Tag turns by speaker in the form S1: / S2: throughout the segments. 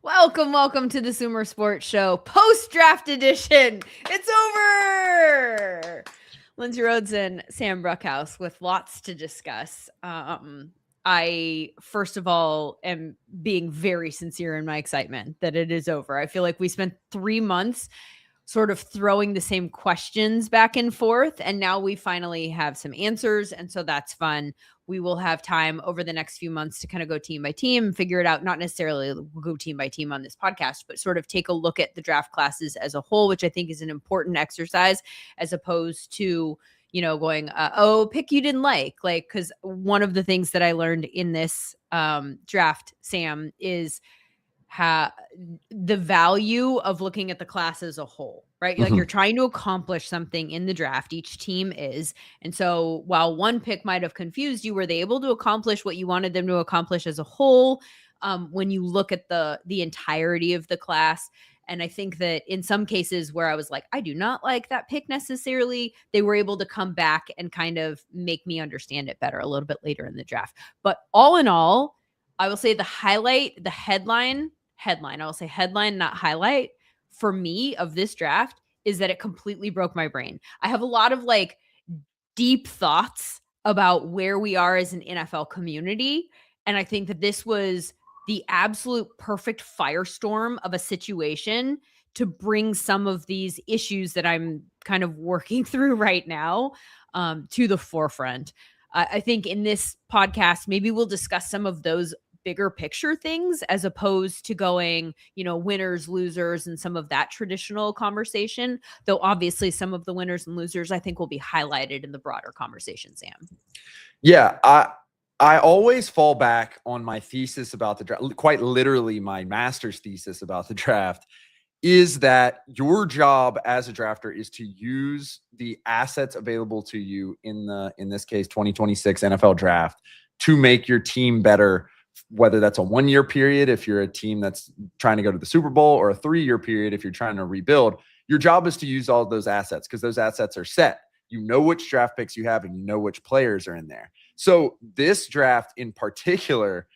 S1: Welcome to the SumerSports show, post-draft edition. It's over. Lindsay Rhodes and Sam Bruchhaus with lots to discuss. I, first of all, am being very sincere in my excitement that it is over. I feel like we spent 3 months sort of throwing the same questions back and forth, and now we finally have some answers, and so that's fun. We will have time over the next few months to kind of go team by team and figure it out. Not necessarily we'll go team by team on this podcast, but sort of take a look at the draft classes as a whole, which I think is an important exercise, as opposed to, going, pick you didn't like, because one of the things that I learned in this draft, Sam, is the value of looking at the class as a whole, right? Like, you're trying to accomplish something in the draft. Each team is. And so while one pick might have confused you, were they able to accomplish what you wanted them to accomplish as a whole? When you look at the entirety of the class. And I think that in some cases where I was like, I do not like that pick necessarily, they were able to come back and kind of make me understand it better a little bit later in the draft. But all in all, I will say the headline, I will say headline, not highlight, for me of this draft is that it completely broke my brain. I have a lot of deep thoughts about where we are as an NFL community. And I think that this was the absolute perfect firestorm of a situation to bring some of these issues that I'm kind of working through right now to the forefront. I think in this podcast, maybe we'll discuss some of those bigger picture things as opposed to going, winners, losers, and some of that traditional conversation. Though obviously some of the winners and losers I think will be highlighted in the broader conversation, Sam.
S2: Yeah, I always fall back on my thesis about the draft, quite literally my master's thesis about the draft, is that your job as a drafter is to use the assets available to you in this case 2026 NFL draft to make your team better, whether that's a 1-year period if you're a team that's trying to go to the Super Bowl, or a 3-year period if you're trying to rebuild. Your job is to use all of those assets because those assets are set. You know which draft picks you have and you know which players are in there. So this draft in particular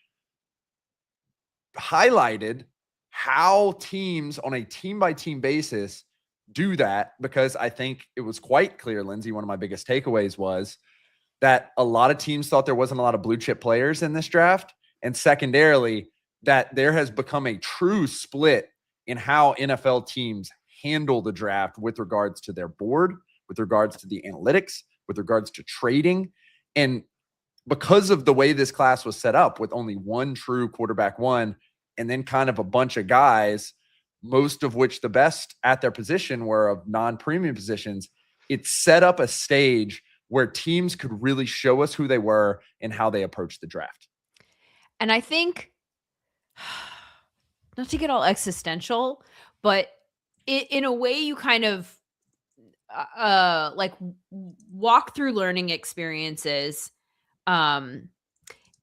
S2: highlighted how teams on a team-by-team basis do that, because I think it was quite clear, Lindsay, one of my biggest takeaways was that a lot of teams thought there wasn't a lot of blue-chip players in this draft. And secondarily, that there has become a true split in how NFL teams handle the draft with regards to their board, with regards to the analytics, with regards to trading. And because of the way this class was set up with only one true quarterback one, and then kind of a bunch of guys, most of which the best at their position were of non-premium positions, it set up a stage where teams could really show us who they were and how they approached the draft.
S1: And I think, not to get all existential, but in a way you kind of walk through learning experiences and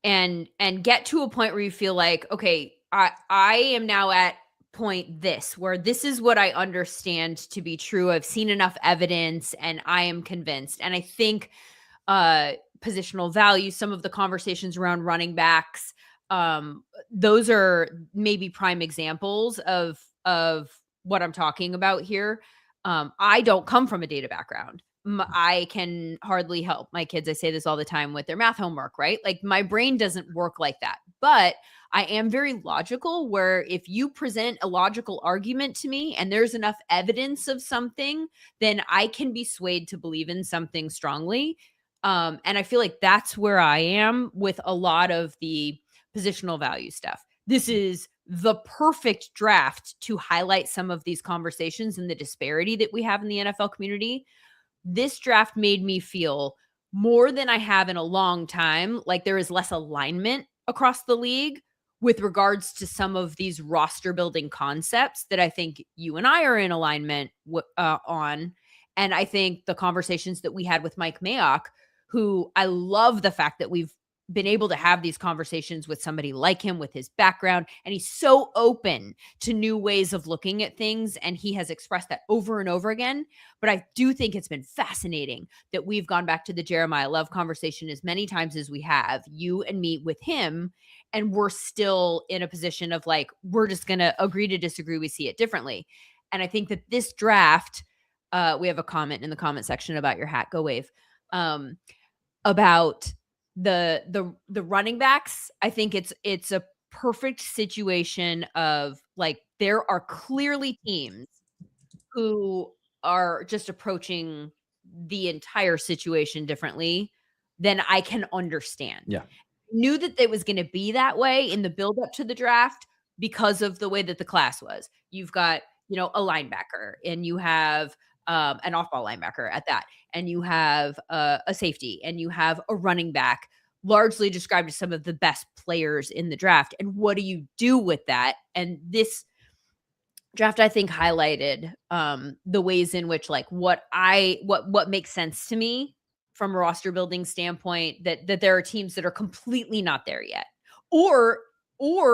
S1: get to a point where you feel like, okay, I am now at point this, where this is what I understand to be true. I've seen enough evidence and I am convinced. And I think positional value, some of the conversations around running backs, those are maybe prime examples of what I'm talking about here. I don't come from a data background. I can hardly help my kids. I say this all the time with their math homework, right? Like, my brain doesn't work like that, but I am very logical, where if you present a logical argument to me and there's enough evidence of something, then I can be swayed to believe in something strongly. And I feel like that's where I am with a lot of the positional value stuff. This is the perfect draft to highlight some of these conversations and the disparity that we have in the NFL community. This draft made me feel, more than I have in a long time, like there is less alignment across the league with regards to some of these roster building concepts that I think you and I are in alignment on. And I think the conversations that we had with Mike Mayock, who I love the fact that we've been able to have these conversations with somebody like him with his background, and he's so open to new ways of looking at things, and he has expressed that over and over again. But I do think it's been fascinating that we've gone back to the Jeremiah Love conversation as many times as we have, you and me with him, and we're still in a position of like, we're just going to agree to disagree. We see it differently. And I think that this draft, we have a comment in the comment section about your hat. Go Wave. About the running backs. I think it's a perfect situation of like, there are clearly teams who are just approaching the entire situation differently than I can understand.
S2: Yeah.
S1: Knew that it was going to be that way in the build up to the draft because of the way that the class was. You've got, a linebacker, and you have an off-ball linebacker at that, and you have a safety, and you have a running back, largely described as some of the best players in the draft. And what do you do with that? And this draft, I think, highlighted the ways in which, like, what makes sense to me from a roster building standpoint, that there are teams that are completely not there yet, or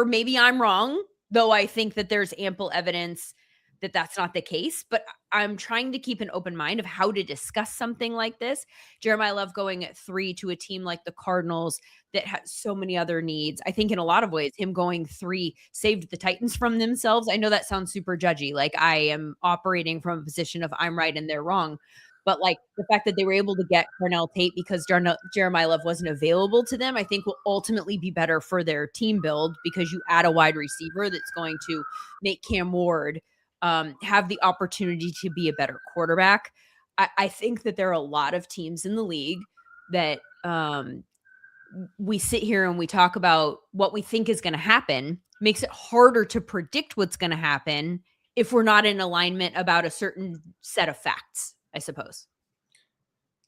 S1: maybe I'm wrong, though I think that there's ample evidence that that's not the case. But I'm trying to keep an open mind of how to discuss something like this. Jeremiah Love going at 3 to a team like the Cardinals that has so many other needs. I think in a lot of ways, him going 3 saved the Titans from themselves. I know that sounds super judgy. Like, I am operating from a position of I'm right and they're wrong. But like, the fact that they were able to get Cornell Tate because Jeremiah Love wasn't available to them, I think will ultimately be better for their team build, because you add a wide receiver that's going to make Cam Ward have the opportunity to be a better quarterback. I think that there are a lot of teams in the league that we sit here and we talk about what we think is going to happen. Makes it harder to predict what's going to happen if we're not in alignment about a certain set of facts, I suppose.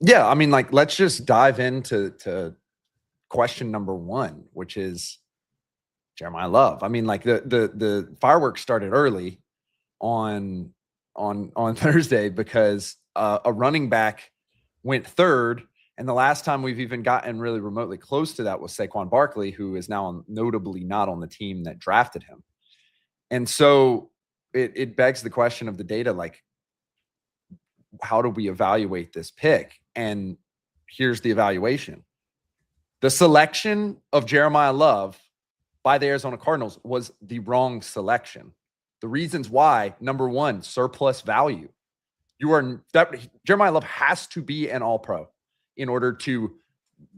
S2: Yeah, I mean, like, let's just dive into question number 1, which is Jeremiah Love. I mean, like, the fireworks started early on Thursday because a running back went 3rd, and the last time we've even gotten really remotely close to that was Saquon Barkley, who is now notably not on the team that drafted him. And so it begs the question of the data, like, how do we evaluate this pick? And here's the evaluation. The selection of Jeremiah Love by the Arizona Cardinals was the wrong selection. The reasons why: number 1, surplus value. Jeremiah Love has to be an all-pro in order to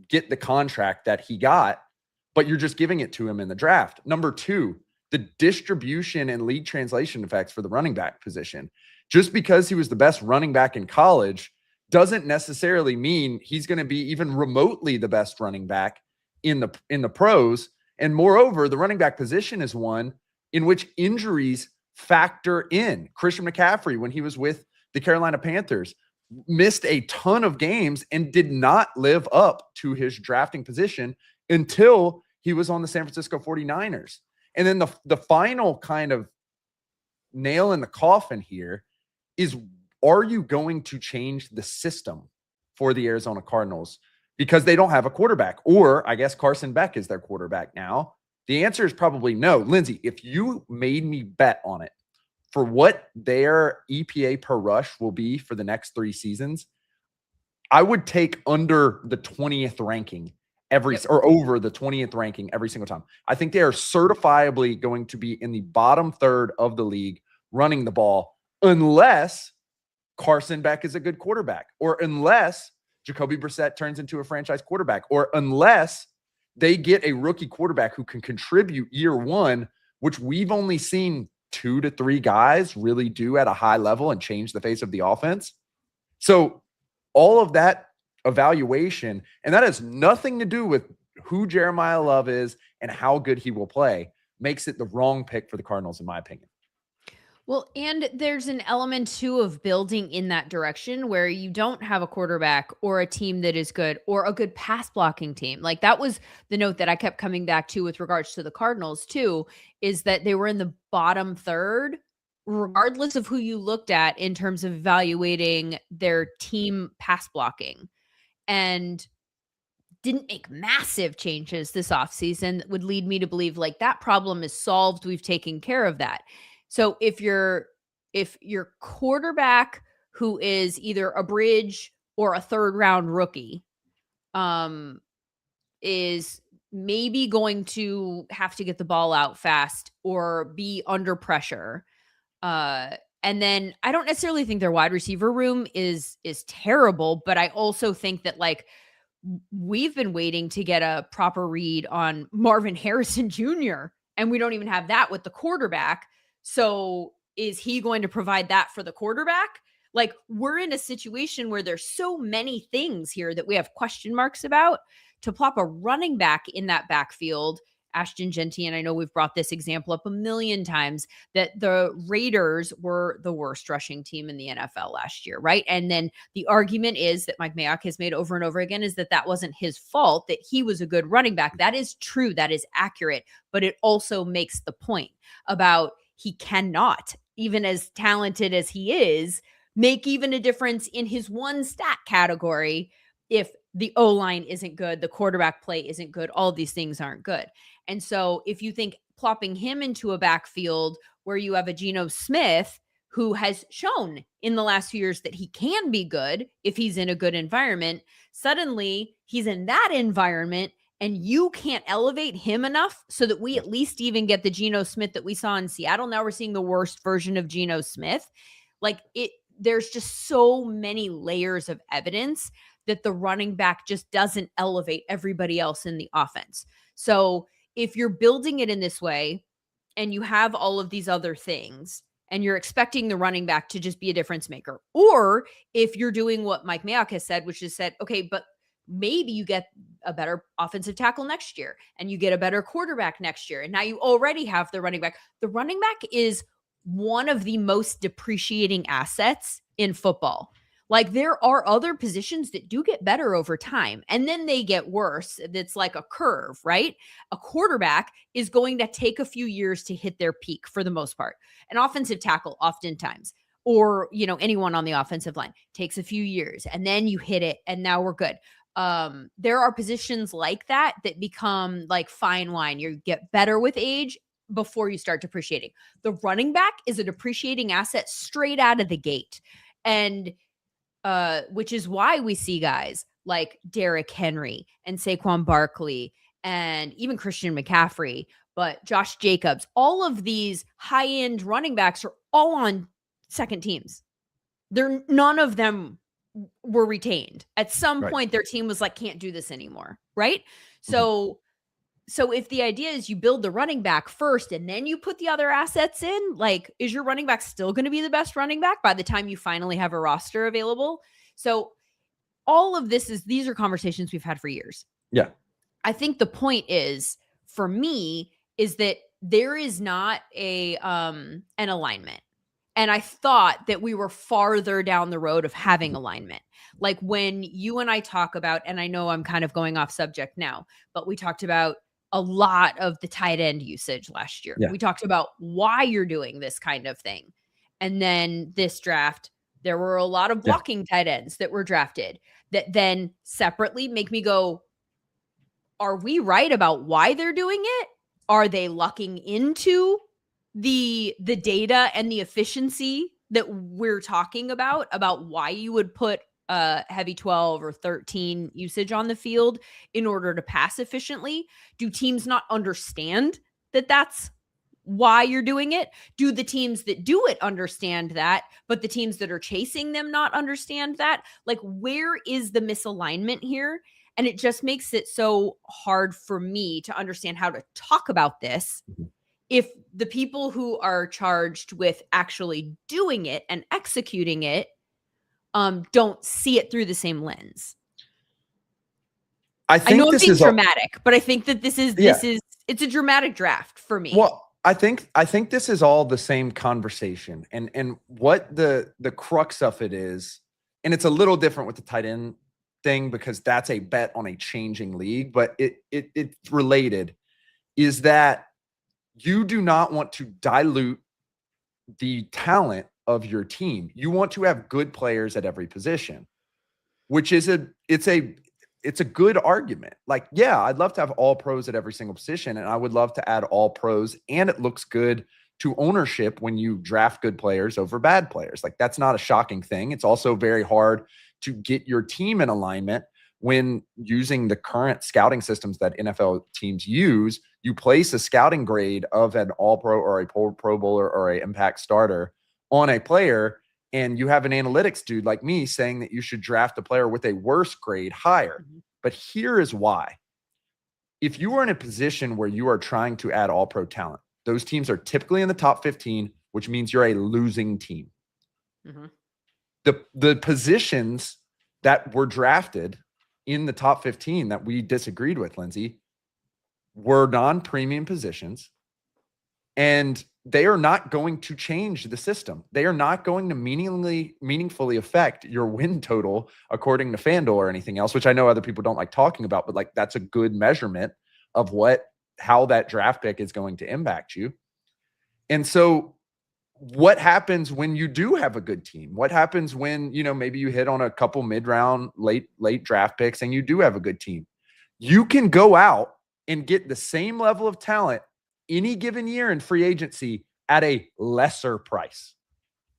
S2: get the contract that he got, but you're just giving it to him in the draft. Number 2, the distribution and league translation effects for the running back position. Just because he was the best running back in college doesn't necessarily mean he's going to be even remotely the best running back in the pros. And moreover, the running back position is one in which injuries factor in. Christian McCaffrey, when he was with the Carolina Panthers, missed a ton of games and did not live up to his drafting position until he was on the San Francisco 49ers. And then the final kind of nail in the coffin here is, are you going to change the system for the Arizona Cardinals because they don't have a quarterback? Or I guess Carson Beck is their quarterback now. The answer is probably no. Lindsay, if you made me bet on it for what their EPA per rush will be for the next 3 seasons, I would take under the 20th ranking or over the 20th ranking every single time. I think they are certifiably going to be in the bottom 3rd of the league running the ball, unless Carson Beck is a good quarterback, or unless Jacoby Brissett turns into a franchise quarterback, or unless they get a rookie quarterback who can contribute year 1, which we've only seen 2 to 3 guys really do at a high level and change the face of the offense. So all of that evaluation, and that has nothing to do with who Jeremiah Love is and how good he will play, makes it the wrong pick for the Cardinals, in my opinion.
S1: Well, and there's an element too of building in that direction where you don't have a quarterback or a team that is good or a good pass blocking team. Like, that was the note that I kept coming back to with regards to the Cardinals too, is that they were in the bottom 3rd, regardless of who you looked at in terms of evaluating their team pass blocking, and didn't make massive changes this offseason that would lead me to believe like that problem is solved. We've taken care of that. So if your quarterback, who is either a bridge or a 3rd round rookie, is maybe going to have to get the ball out fast or be under pressure. And then I don't necessarily think their wide receiver room is terrible, but I also think that like we've been waiting to get a proper read on Marvin Harrison Jr. and we don't even have that with the quarterback. So is he going to provide that for the quarterback? Like we're in a situation where there's so many things here that we have question marks about. To plop a running back in that backfield, Ashton Genty, and I know we've brought this example up a million times, that the Raiders were the worst rushing team in the NFL last year, right? And then the argument is that Mike Mayock has made over and over again is that wasn't his fault, that he was a good running back. That is true. That is accurate. But it also makes the point about he cannot, even as talented as he is, make even a difference in his one stat category if the O-line isn't good, the quarterback play isn't good, all these things aren't good. And so if you think plopping him into a backfield where you have a Geno Smith who has shown in the last few years that he can be good if he's in a good environment, suddenly he's in that environment and you can't elevate him enough so that we at least even get the Geno Smith that we saw in Seattle. Now we're seeing the worst version of Geno Smith. Like there's just so many layers of evidence that the running back just doesn't elevate everybody else in the offense. So if you're building it in this way and you have all of these other things and you're expecting the running back to just be a difference maker, or if you're doing what Mike Mayock has said, which is said, okay, but maybe you get a better offensive tackle next year and you get a better quarterback next year. And now you already have the running back. The running back is one of the most depreciating assets in football. Like there are other positions that do get better over time and then they get worse. It's like a curve, right? A quarterback is going to take a few years to hit their peak for the most part. An offensive tackle oftentimes, or, you know, anyone on the offensive line takes a few years and then you hit it and now we're good. There are positions like that that become like fine wine. You get better with age before you start depreciating. The running back is a depreciating asset straight out of the gate. And which is why we see guys like Derrick Henry and Saquon Barkley and even Christian McCaffrey, but Josh Jacobs, all of these high-end running backs are all on second teams. None of them were retained. At some point, their team was like, can't do this anymore, right? So if the idea is you build the running back first and then you put the other assets in, like, is your running back still going to be the best running back by the time you finally have a roster available? So all of these are conversations we've had for years.
S2: Yeah.
S1: I think the point is, for me, is that there is not an alignment. And I thought that we were farther down the road of having alignment. Like when you and I talk about, and I know I'm kind of going off subject now, but we talked about a lot of the tight end usage last year. Yeah. We talked about why you're doing this kind of thing. And then this draft, there were a lot of blocking tight ends that were drafted that then separately make me go, are we right about why they're doing it? Are they lucking into the data and the efficiency that we're talking about why you would put heavy 12 or 13 usage on the field in order to pass efficiently? Do teams not understand that that's why you're doing it? Do the teams that do it understand that, but the teams that are chasing them not understand that? Like, where is the misalignment here? And it just makes it so hard for me to understand how to talk about this if the people who are charged with actually doing it and executing it don't see it through the same lens. I know I'm being dramatic, but I think that this is it's a dramatic draft for me.
S2: Well, I think this is all the same conversation, and what the crux of it is, and it's a little different with the tight end thing because that's a bet on a changing league, but it's related, is that you do not want to dilute the talent of your team. You want to have good players at every position, which is it's a good argument. Like, yeah, I'd love to have all pros at every single position, and I would love to add all pros, and it looks good to ownership when you draft good players over bad players. Like, that's not a shocking thing. It's also very hard to get your team in alignment. when using the current scouting systems that NFL teams use, you place a scouting grade of an all-pro or a pro bowler or a impact starter on a player, and you have an analytics dude like me saying that you should draft a player with a worse grade higher. But here is why. If you are in a position where you are trying to add all-pro talent, those teams are typically in the top 15, which means you're a losing team. The positions that were drafted in the top 15 that we disagreed with, Lindsay, were non-premium positions, and they are not going to change the system. They are not going to meaningfully affect your win total according to FanDuel or anything else, which I know other people don't like talking about, but like that's a good measurement of how that draft pick is going to impact you. And so what happens when you do have a good team? What happens when, maybe you hit on a couple mid-round, late draft picks and you do have a good team? You can go out and get the same level of talent any given year in free agency at a lesser price.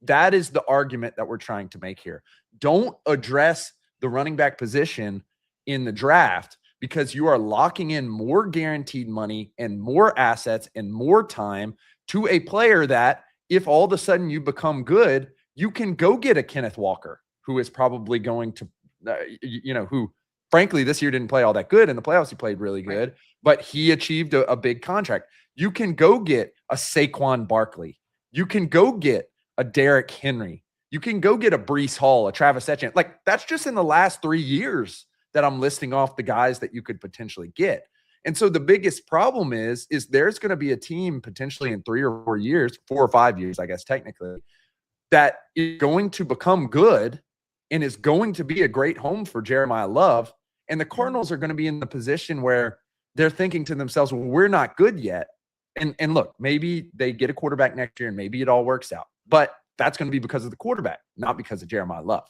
S2: That is the argument that we're trying to make here. Don't address the running back position in the draft because you are locking in more guaranteed money and more assets and more time to a player that, if all of a sudden you become good, you can go get a Kenneth Walker, who is probably going to, who frankly this year didn't play all that good. In the playoffs, he played really good, but he achieved a big contract. You can go get a Saquon Barkley. You can go get a Derrick Henry. You can go get a Breece Hall, a Travis Etienne. Like, that's just in the last 3 years that I'm listing off the guys that you could potentially get. And so the biggest problem is there's going to be a team potentially in 3 or 4 years, 4 or 5 years, I guess, technically, that is going to become good and is going to be a great home for Jeremiah Love. And the Cardinals are going to be in the position where they're thinking to themselves, well, we're not good yet. And look, maybe they get a quarterback next year and maybe it all works out. But that's going to be because of the quarterback, not because of Jeremiah Love.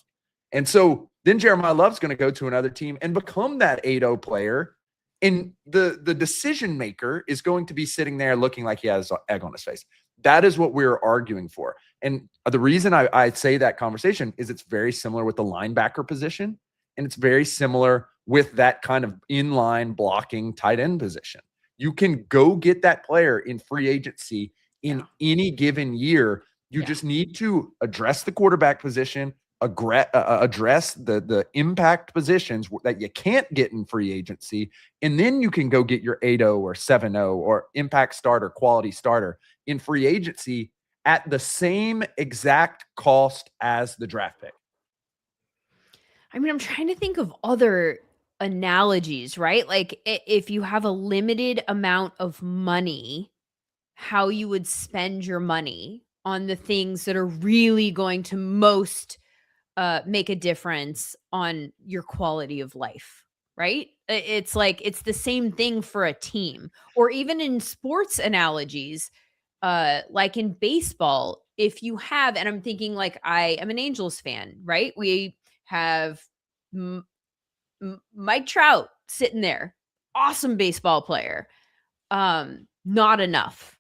S2: And so then Jeremiah Love's going to go to another team and become that 8-0 player. And the decision maker is going to be sitting there looking like he has egg on his face. That is what we're arguing for. And the reason I say that conversation is it's very similar with the linebacker position. And it's very similar with that kind of inline blocking tight end position. You can go get that player in free agency in any given year. You just need to address the quarterback position, address the impact positions that you can't get in free agency, and then you can go get your 8-0 or 7-0 or impact starter, quality starter in free agency at the same exact cost as the draft pick.
S1: I mean, I'm trying to think of other analogies, right? Like if you have a limited amount of money, how you would spend your money on the things that are really going to most make a difference on your quality of life, right? It's like, it's the same thing for a team, or even in sports analogies, like in baseball, if you have, and I'm thinking like, I am an Angels fan, right? We have Mike Trout sitting there, awesome baseball player. Not enough.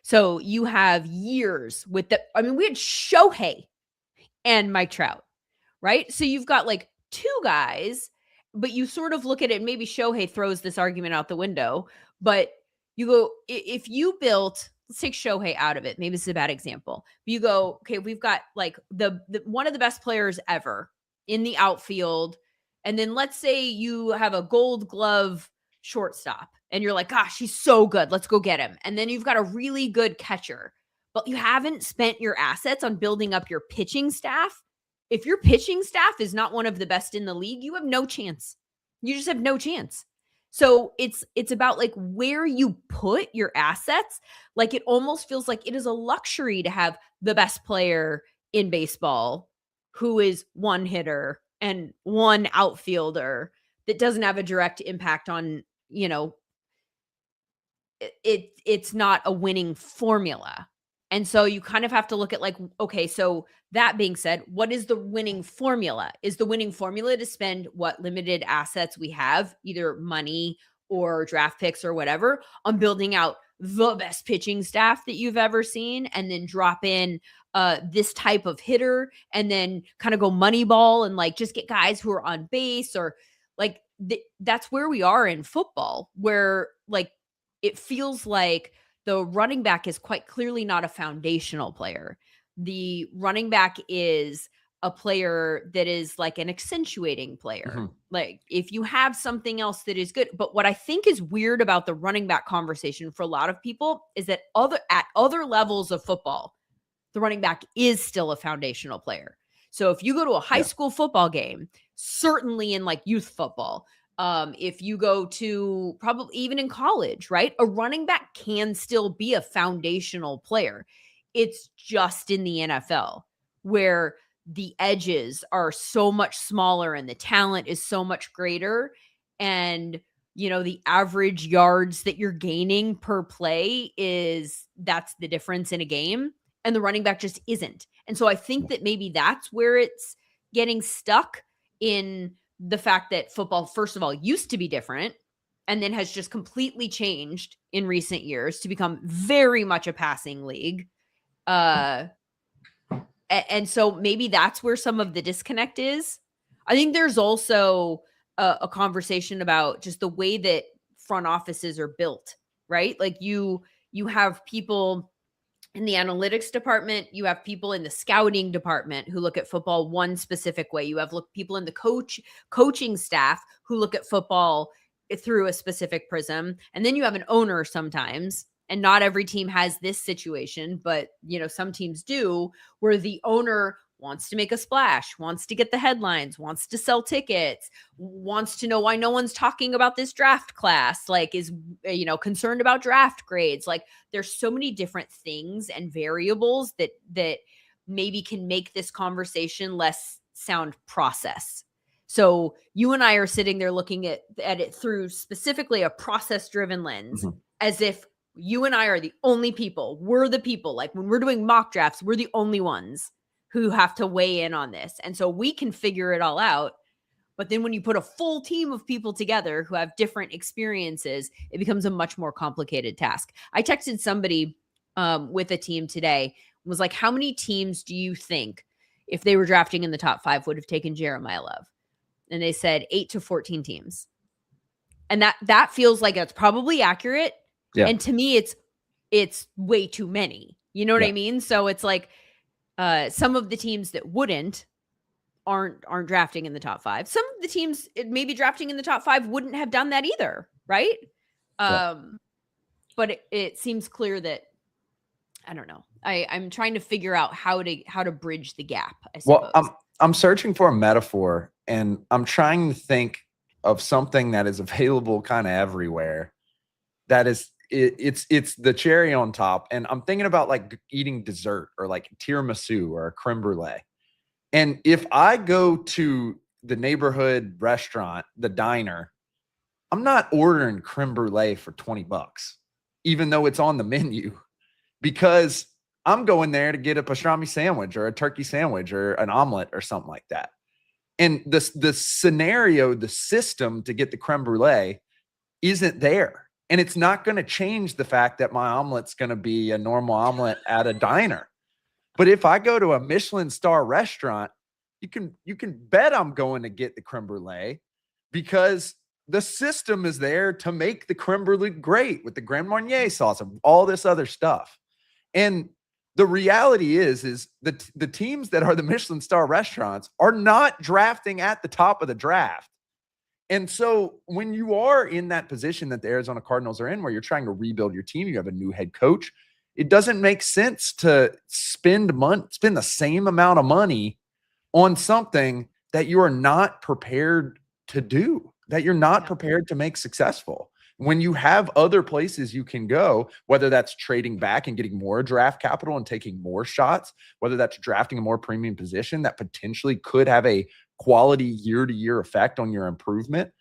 S1: So you have years with we had Shohei and Mike Trout, right? So you've got like two guys, but you sort of look at it, maybe Shohei throws this argument out the window, but you go, if you built, let's take Shohei out of it. Maybe this is a bad example. But you go, okay, we've got like the one of the best players ever in the outfield. And then let's say you have a Gold Glove shortstop and you're like, gosh, he's so good. Let's go get him. And then you've got a really good catcher, but you haven't spent your assets on building up your pitching staff. If your pitching staff is not one of the best in the league, you have no chance. You just have no chance. So it's about like where you put your assets. Like it almost feels like it is a luxury to have the best player in baseball who is one hitter and one outfielder that doesn't have a direct impact on, it's not a winning formula. And so you kind of have to look at like, okay, so that being said, what is the winning formula? Is the winning formula to spend what limited assets we have, either money or draft picks or whatever, on building out the best pitching staff that you've ever seen, and then drop in this type of hitter, and then kind of go Moneyball and like just get guys who are on base, or like that's where we are in football, where like it feels like the running back is quite clearly not a foundational player. The running back is a player that is like an accentuating player.
S2: Mm-hmm.
S1: Like if you have something else that is good. But what I think is weird about the running back conversation for a lot of people is that at other levels of football, the running back is still a foundational player. So if you go to a high school football game, certainly in like youth football, if you go to probably even in college, right? A running back can still be a foundational player. It's just in the NFL where the edges are so much smaller and the talent is so much greater. And, you know, the average yards that you're gaining per play that's the difference in a game. And the running back just isn't. And so I think that maybe that's where it's getting stuck, in the fact that football, first of all, used to be different and then has just completely changed in recent years to become very much a passing league. And so maybe that's where some of the disconnect is. I think there's also a conversation about just the way that front offices are built, right? Like you have people in the analytics department, you have people in the scouting department who look at football one specific way. You have people in the coaching staff who look at football through a specific prism. And then you have an owner sometimes, and not every team has this situation, but you know, some teams do, where the owner wants to make a splash, wants to get the headlines, wants to sell tickets, wants to know why no one's talking about this draft class, like is, you know, concerned about draft grades. Like there's so many different things and variables that maybe can make this conversation less sound process. So you and I are sitting there looking at it through specifically a process-driven lens, as if you and I are the only people. We're the people. Like when we're doing mock drafts, we're the only ones who have to weigh in on this. And so we can figure it all out. But then when you put a full team of people together who have different experiences, it becomes a much more complicated task. I texted somebody with a team today, was like, how many teams do you think, if they were drafting in the top 5, would have taken Jeremiah Love? And they said 8 to 14 teams. And that feels like it's probably accurate. Yeah. And to me, it's way too many. You know what I mean? So it's like, some of the teams that aren't drafting in the top 5. Some of the teams maybe drafting in the top 5 wouldn't have done that either, right? But it seems clear that, I don't know. I'm trying to figure out how to bridge the gap, I suppose.
S2: Well, I'm searching for a metaphor, and I'm trying to think of something that is available kind of everywhere. That is, it's the cherry on top. And I'm thinking about like eating dessert, or like tiramisu or a creme brulee. And if I go to the neighborhood restaurant, the diner, I'm not ordering creme brulee for $20, even though it's on the menu, because I'm going there to get a pastrami sandwich or a turkey sandwich or an omelet or something like that. And the scenario, the system to get the creme brulee isn't there. And it's not going to change the fact that my omelet's going to be a normal omelet at a diner. But if I go to a Michelin star restaurant, you can bet I'm going to get the creme brulee, because the system is there to make the creme brulee great with the Grand Marnier sauce and all this other stuff. And the reality is the teams that are the Michelin star restaurants are not drafting at the top of the draft. And so when you are in that position that the Arizona Cardinals are in, where you're trying to rebuild your team, you have a new head coach, it doesn't make sense to spend the same amount of money on something that you are not prepared to do, that you're not prepared to make successful. When you have other places you can go, whether that's trading back and getting more draft capital and taking more shots, whether that's drafting a more premium position that potentially could have a quality year-to-year effect on your improvement,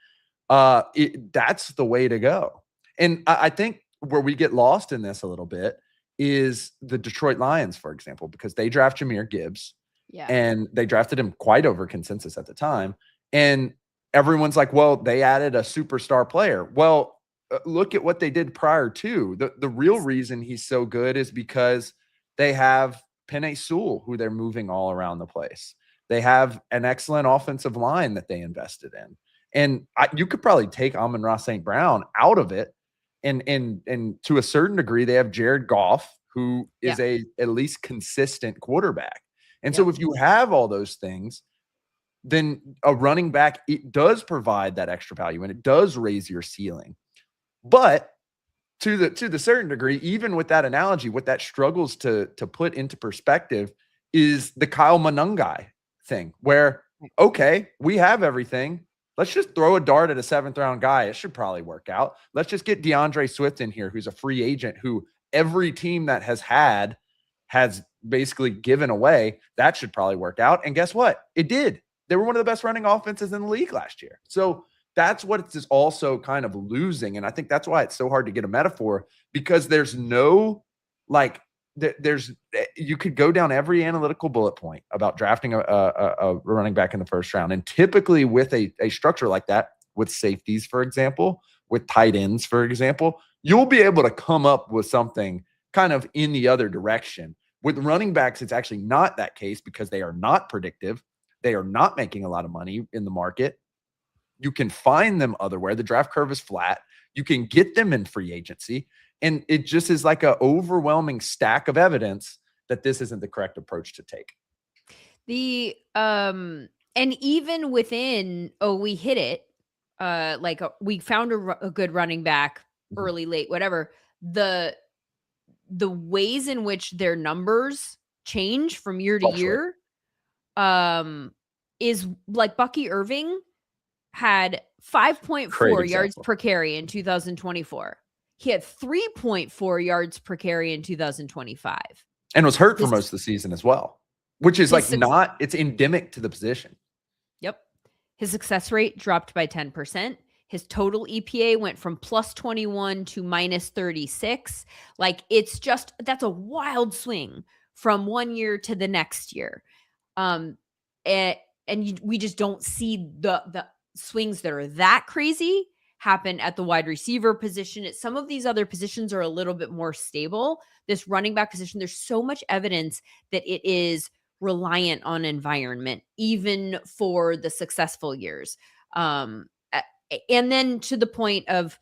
S2: that's the way to go. And I think where we get lost in this a little bit is the Detroit Lions, for example, because they draft Jahmyr Gibbs, and they drafted him quite over consensus at the time. And everyone's like, well, they added a superstar player. Well, look at what they did prior to. The real reason he's so good is because they have Penei Sewell, who they're moving all around the place. They have an excellent offensive line that they invested in. And you could probably take Amon-Ra St. Brown out of it. And to a certain degree, they have Jared Goff, who is at least consistent quarterback. And so if you have all those things, then a running back, it does provide that extra value and it does raise your ceiling. But to the certain degree, even with that analogy, what that struggles to put into perspective is the Kyle Monangai thing, where, okay, we have everything. Let's just throw a dart at a 7th round guy. It should probably work out. Let's just get DeAndre Swift in here, who's a free agent, who every team that has basically given away. That should probably work out. And guess what? It did. They were one of the best running offenses in the league last year. So that's what it's also kind of losing. And I think that's why it's so hard to get a metaphor, because there's no, like, you could go down every analytical bullet point about drafting a running back in the first round. And typically with a structure like that, with safeties, for example, with tight ends, for example, you'll be able to come up with something kind of in the other direction. With running backs, it's actually not that case, because they are not predictive. They are not making a lot of money in the market. You can find them otherwhere. The draft curve is flat. You can get them in free agency. And it just is like an overwhelming stack of evidence that this isn't the correct approach to take.
S1: And even within, we hit it. We found a good running back early, late, whatever. The ways in which their numbers change from year to year, is like Bucky Irving had 5.4 yards per carry in 2024. He had 3.4 yards per carry in 2025.
S2: And was hurt for most of the season as well, which is it's endemic to the position. Yep.
S1: His success rate dropped by 10%. His total EPA went from plus 21 to minus 36. Like, that's a wild swing from one year to the next year. We just don't see the swings that are that crazy happen at the wide receiver position. Some of these other positions are a little bit more stable. This running back position, there's so much evidence that it is reliant on environment, even for the successful years. And then to the point of,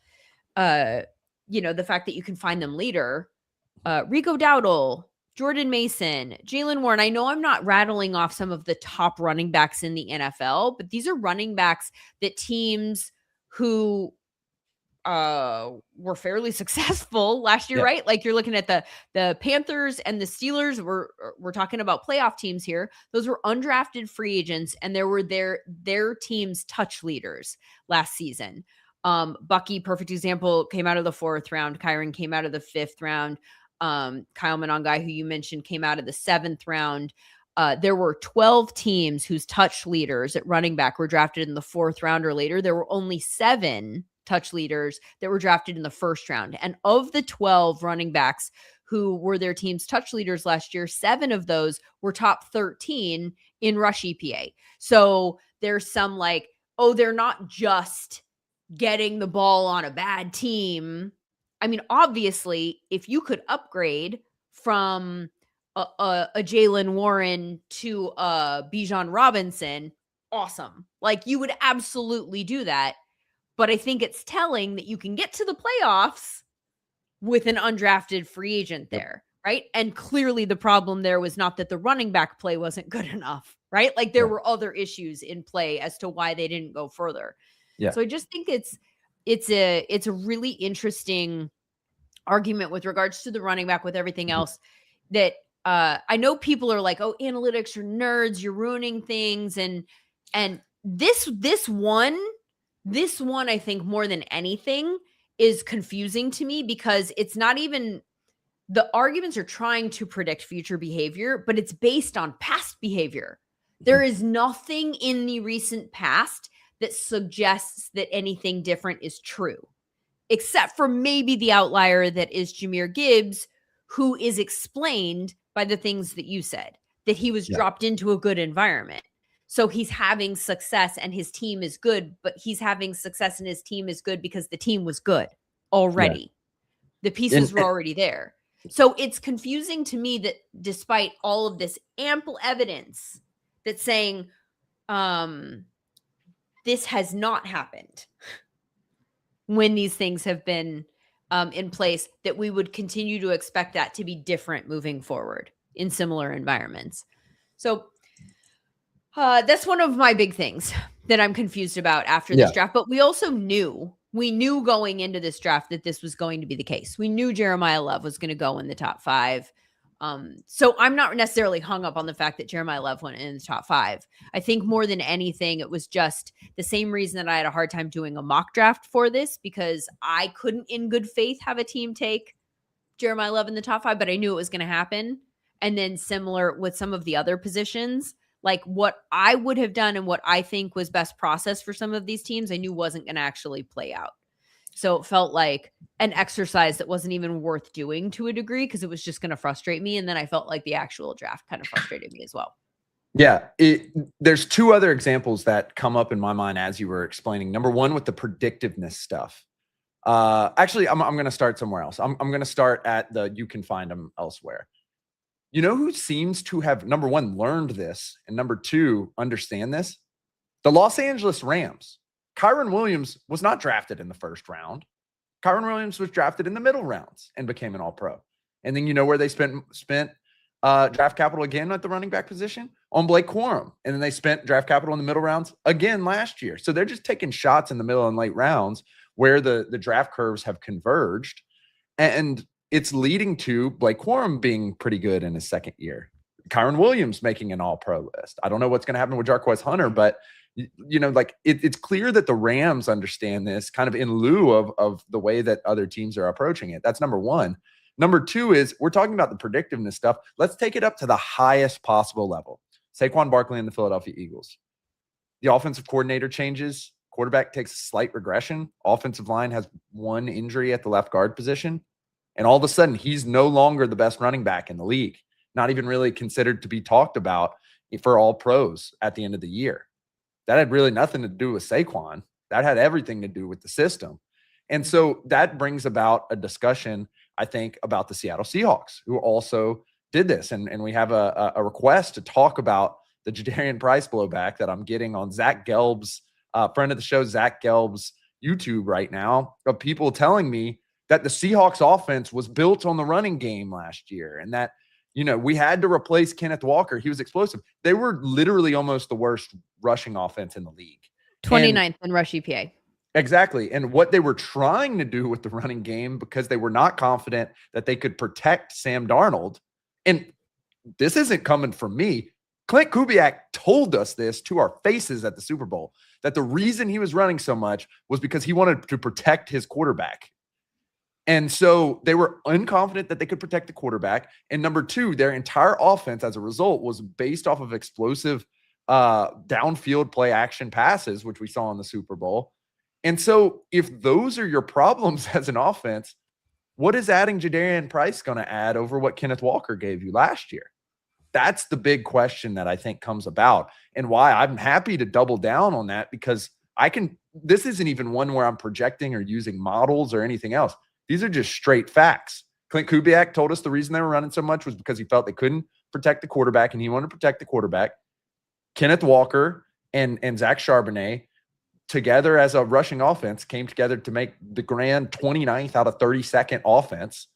S1: the fact that you can find them later, Rico Dowdle, Jordan Mason, Jaylen Warren. I know I'm not rattling off some of the top running backs in the NFL, but these are running backs that teams who were fairly successful last year, right? Like, you're looking at the Panthers and the Steelers. We're talking about playoff teams here. Those were undrafted free agents, and there were their team's touch leaders last season. Bucky, perfect example, came out of the 4th round. Kyron came out of the 5th round. Kyle Monangai, who you mentioned, came out of the 7th round. There were 12 teams whose touch leaders at running back were drafted in the 4th round or later. There were only 7 touch leaders that were drafted in the 1st round. And of the 12 running backs who were their team's touch leaders last year, 7 of those were top 13 in rush EPA. So there's some they're not just getting the ball on a bad team. I mean, obviously, if you could upgrade from a Jaylen Warren to a Bijan Robinson, awesome. Like, you would absolutely do that. But I think it's telling that you can get to the playoffs with an undrafted free agent there, right? And clearly the problem there was not that the running back play wasn't good enough, right? Like, there were other issues in play as to why they didn't go further. Yeah. So I just think it's a really interesting argument with regards to the running back, with everything else, that I know people are like, oh, analytics are nerds, you're ruining things. And this one, I think, more than anything, is confusing to me, because it's not even, the arguments are trying to predict future behavior, but it's based on past behavior. There is nothing in the recent past that suggests that anything different is true, except for maybe the outlier that is Jahmyr Gibbs, who is explained by the things that you said, that he was dropped into a good environment. So he's having success and his team is good, but he's having success and his team is good because the team was good already. The pieces
S2: And-
S1: were already there. So it's confusing to me that despite all of this ample evidence that's saying this has not happened when these things have been in place, that we would continue to expect that to be different moving forward in similar environments. So that's one of my big things that I'm confused about after this draft. But we also knew going into this draft that this was going to be the case. We knew Jeremiah Love was going to go in the top 5. So I'm not necessarily hung up on the fact that Jeremiah Love went in the top 5. I think more than anything, it was just the same reason that I had a hard time doing a mock draft for this, because I couldn't in good faith have a team take Jeremiah Love in the top 5, but I knew it was going to happen. And then similar with some of the other positions, like what I would have done and what I think was best process for some of these teams, I knew wasn't going to actually play out. So it felt like an exercise that wasn't even worth doing to a degree, because it was just going to frustrate me. And then I felt like the actual draft kind of frustrated me as well.
S2: Yeah, there's 2 other examples that come up in my mind as you were explaining. Number one, with the predictiveness stuff. Actually, I'm going to start somewhere else. I'm going to start at the you can find them elsewhere. You know who seems to have, number one, learned this, and number 2, understand this? The Los Angeles Rams. Kyron Williams was not drafted in the first round. Kyron Williams was drafted in the middle rounds and became an All-Pro. And then you know where they spent draft capital again at the running back position? On Blake Corum. And then they spent draft capital in the middle rounds again last year. So they're just taking shots in the middle and late rounds where the draft curves have converged. And it's leading to Blake Corum being pretty good in his second year. Kyron Williams making an All-Pro list. I don't know what's going to happen with Jarquez Hunter, but you know, like it's clear that the Rams understand this kind of in lieu of the way that other teams are approaching it. That's number one. Number 2 is we're talking about the predictiveness stuff. Let's take it up to the highest possible level. Saquon Barkley and the Philadelphia Eagles. The offensive coordinator changes. Quarterback takes a slight regression. Offensive line has 1 injury at the left guard position. And all of a sudden, he's no longer the best running back in the league. Not even really considered to be talked about for all pros at the end of the year. That had really nothing to do with Saquon. That had everything to do with the system. And so that brings about a discussion, I think, about the Seattle Seahawks, who also did this. And we have a request to talk about the Jadarian Price blowback that I'm getting on Zach Gelb's, friend of the show, Zach Gelb's YouTube right now, of people telling me that the Seahawks offense was built on the running game last year, and that, you know, we had to replace Kenneth Walker. He was explosive. They were literally almost the worst rushing offense in the league.
S1: 29th in rush EPA.
S2: Exactly. And what they were trying to do with the running game, because they were not confident that they could protect Sam Darnold. And this isn't coming from me. Clint Kubiak told us this to our faces at the Super Bowl, that the reason he was running so much was because he wanted to protect his quarterback. And so they were unconfident that they could protect the quarterback. And number 2, their entire offense as a result was based off of explosive downfield play action passes, which we saw in the Super Bowl. And so if those are your problems as an offense, what is adding Jadarian Price going to add over what Kenneth Walker gave you last year? That's the big question that I think comes about, and why I'm happy to double down on that, because this isn't even one where I'm projecting or using models or anything else. These are just straight facts. Clint Kubiak told us the reason they were running so much was because he felt they couldn't protect the quarterback, and he wanted to protect the quarterback. Kenneth Walker and Zach Charbonnet together as a rushing offense came together to make the grand 29th out of 32nd offense.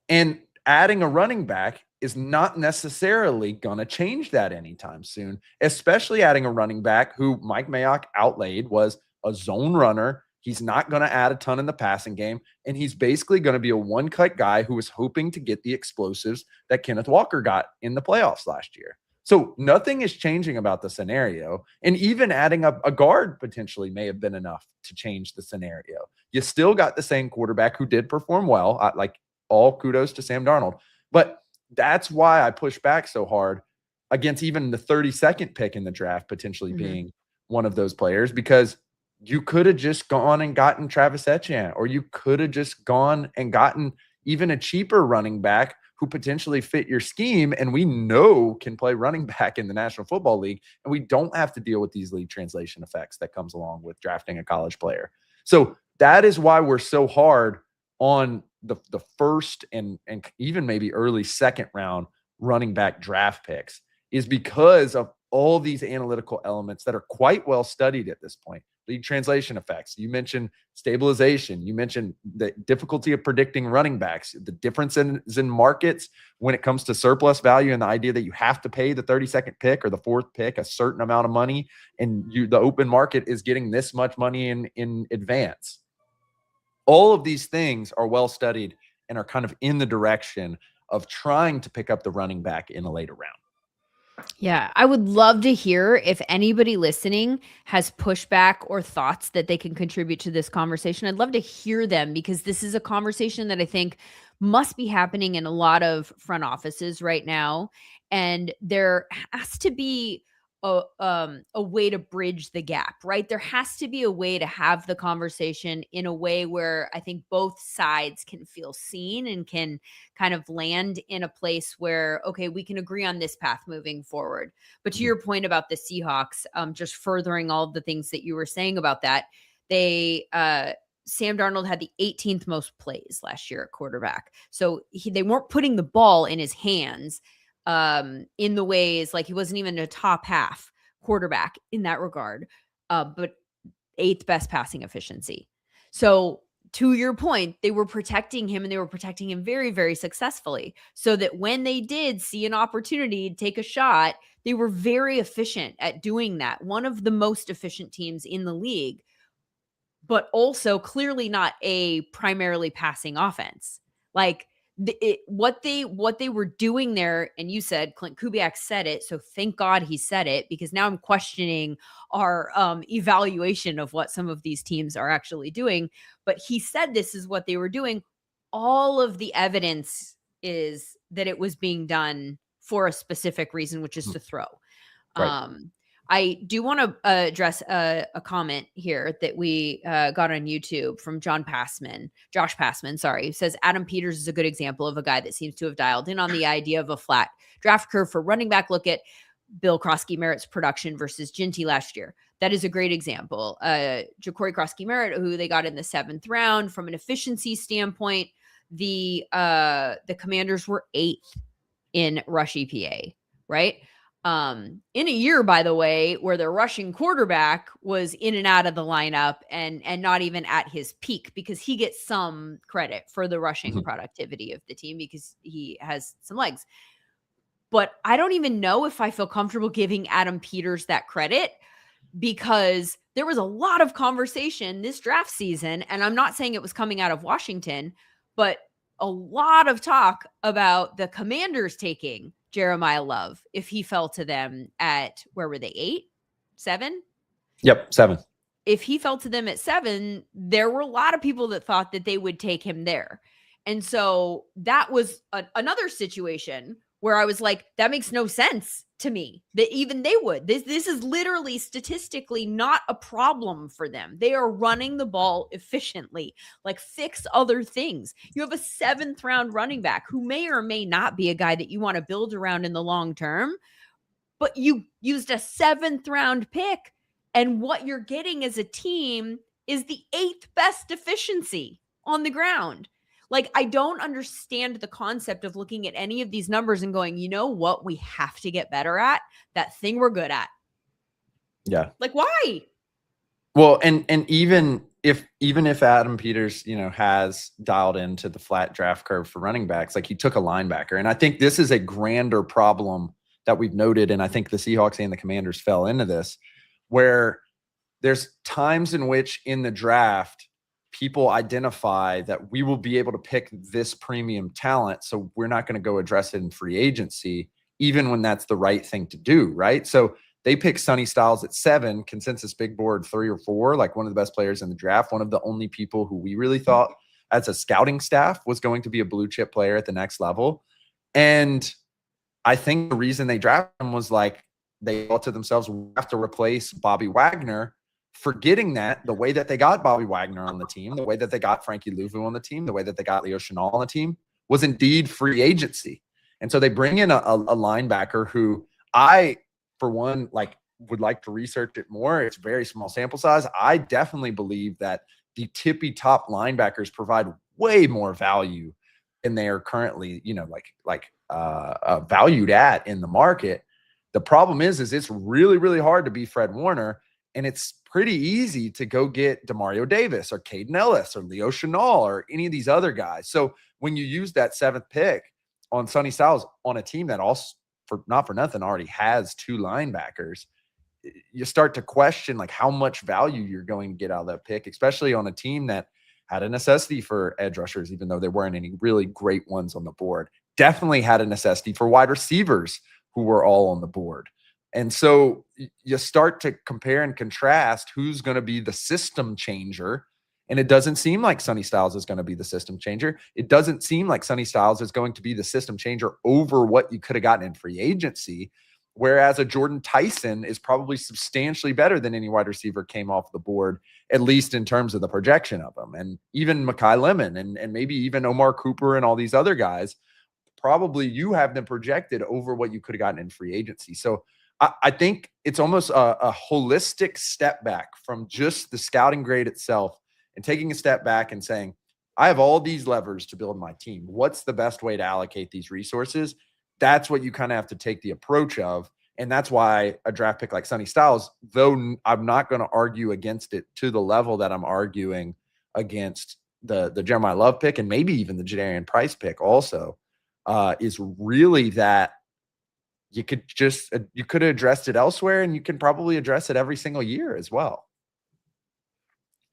S2: And adding a running back is not necessarily going to change that anytime soon, especially adding a running back who Mike Mayock outlaid was a zone runner. He's not going to add a ton in the passing game, and he's basically going to be a one-cut guy who is hoping to get the explosives that Kenneth Walker got in the playoffs last year. So nothing is changing about the scenario, and even adding a guard potentially may have been enough to change the scenario. You still got the same quarterback who did perform well, like all kudos to Sam Darnold. But that's why I push back so hard against even the 32nd pick in the draft potentially being one of those players, because you could have just gone and gotten Travis Etienne, or you could have just gone and gotten even a cheaper running back who potentially fit your scheme, and we know can play running back in the National Football League, and we don't have to deal with these league translation effects that comes along with drafting a college player. So that is why we're so hard on the first and even maybe early second round running back draft picks is because of all these analytical elements that are quite well studied at this point. League translation effects. You mentioned stabilization. You mentioned the difficulty of predicting running backs, the difference in markets when it comes to surplus value, and the idea that you have to pay the 32nd pick or the 4th pick a certain amount of money, and the open market is getting this much money in advance. All of these things are well studied and are kind of in the direction of trying to pick up the running back in a later round.
S1: Yeah, I would love to hear if anybody listening has pushback or thoughts that they can contribute to this conversation. I'd love to hear them, because this is a conversation that I think must be happening in a lot of front offices right now. And there has to be a way to bridge the gap, right? There has to be a way to have the conversation in a way where I think both sides can feel seen and can kind of land in a place where, okay, we can agree on this path moving forward. But to your point about the Seahawks, just furthering all of the things that you were saying about that, Sam Darnold had the 18th most plays last year at quarterback. So they weren't putting the ball in his hands in the ways, like he wasn't even a top half quarterback in that regard, but 8th best passing efficiency. So to your point, they were protecting him, and they were protecting him very, very successfully, so that when they did see an opportunity to take a shot, they were very efficient at doing that. One of the most efficient teams in the league, but also clearly not a primarily passing offense. Like what they were doing there, and you said, Clint Kubiak said it, so thank God he said it, because now I'm questioning our evaluation of what some of these teams are actually doing. But he said this is what they were doing. All of the evidence is that it was being done for a specific reason, which is to throw.
S2: Right.
S1: I do want to address a comment here that we got on YouTube from Josh Passman, sorry, who says Adam Peters is a good example of a guy that seems to have dialed in on the idea of a flat draft curve for running back. Look at Bill Krosky-Merritt's production versus Ginty last year. That is a great example. Ja'Cory Krosky-Merritt, who they got in the 7th round, from an efficiency standpoint, the Commanders were 8th in rush EPA, right? In a year, by the way, where their rushing quarterback was in and out of the lineup and not even at his peak, because he gets some credit for the rushing productivity of the team because he has some legs. But I don't even know if I feel comfortable giving Adam Peters that credit, because there was a lot of conversation this draft season, and I'm not saying it was coming out of Washington, but a lot of talk about the Commanders taking Jeremiah Love if he fell to them at, where were they, 8, 7?
S2: Yep, 7.
S1: If he fell to them at 7, there were a lot of people that thought that they would take him there. And so that was another situation where I was like, that makes no sense to me that even they would. This is literally statistically not a problem for them. They are running the ball efficiently. Like, fix other things. You have a 7th round running back who may or may not be a guy that you want to build around in the long term, but you used a 7th round pick, and what you're getting as a team is the 8th best efficiency on the ground. Like, I don't understand the concept of looking at any of these numbers and going, you know what, we have to get better at that thing we're good at.
S2: Yeah.
S1: Like, why?
S2: Well, and even if Adam Peters, has dialed into the flat draft curve for running backs, like, he took a linebacker. And I think this is a grander problem that we've noted. And I think the Seahawks and the Commanders fell into this, where there's times in which in the draft, people identify that we will be able to pick this premium talent, so we're not going to go address it in free agency, even when that's the right thing to do, right? So they pick Sonny Styles at 7, consensus big board 3 or 4, like one of the best players in the draft, one of the only people who we really thought as a scouting staff was going to be a blue chip player at the next level. And I think the reason they drafted him was like, they thought to themselves, we have to replace Bobby Wagner, forgetting that the way that they got Bobby Wagner on the team, the way that they got Frankie Louvu on the team, the way that they got Leo Chenal on the team was indeed free agency. And so they bring in a linebacker who I, for one, would like to research it more. It's very small sample size. I definitely believe that the tippy top linebackers provide way more value than they are currently, valued at in the market. The problem is it's really, really hard to be Fred Warner, and it's pretty easy to go get Demario Davis or Caden Ellis or Leo Chenal or any of these other guys. So when you use that 7th pick on Sonny Styles on a team that also, not for nothing, already has 2 linebackers, you start to question like how much value you're going to get out of that pick, especially on a team that had a necessity for edge rushers, even though there weren't any really great ones on the board. Definitely had a necessity for wide receivers who were all on the board. And so you start to compare and contrast who's going to be the system changer. And it doesn't seem like Sonny Styles is going to be the system changer. It doesn't seem like Sonny Styles is going to be the system changer over what you could have gotten in free agency. Whereas a Jordan Tyson is probably substantially better than any wide receiver came off the board, at least in terms of the projection of them. And even Mekhi Lemon and maybe even Omar Cooper and all these other guys, probably you have them projected over what you could have gotten in free agency. So I think it's almost a holistic step back from just the scouting grade itself and taking a step back and saying, I have all these levers to build my team. What's the best way to allocate these resources? That's what you kind of have to take the approach of. And that's why a draft pick like Sonny Styles, though I'm not going to argue against it to the level that I'm arguing against the Jeremiah Love pick and maybe even the Jadarian Price pick also, is really that you could have addressed it elsewhere, and you can probably address it every single year as well.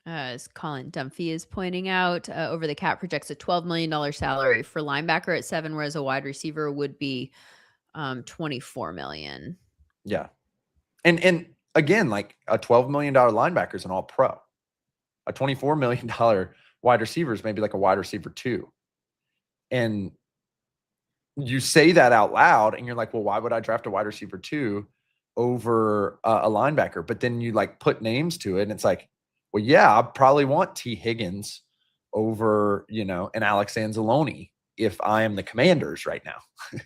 S1: As Colin Dunphy is pointing out, Over the Cap projects a $12 million salary for linebacker at 7, whereas a wide receiver would be $24 million.
S2: Yeah. And again, like a $12 million linebacker is an all-pro. A $24 million wide receiver is maybe like a wide receiver 2. And you say that out loud and you're like, well, why would I draft a wide receiver 2 over a linebacker? But then you like put names to it and it's like, well, yeah, I probably want T. Higgins over, an Alex Anzalone if I am the Commanders right now.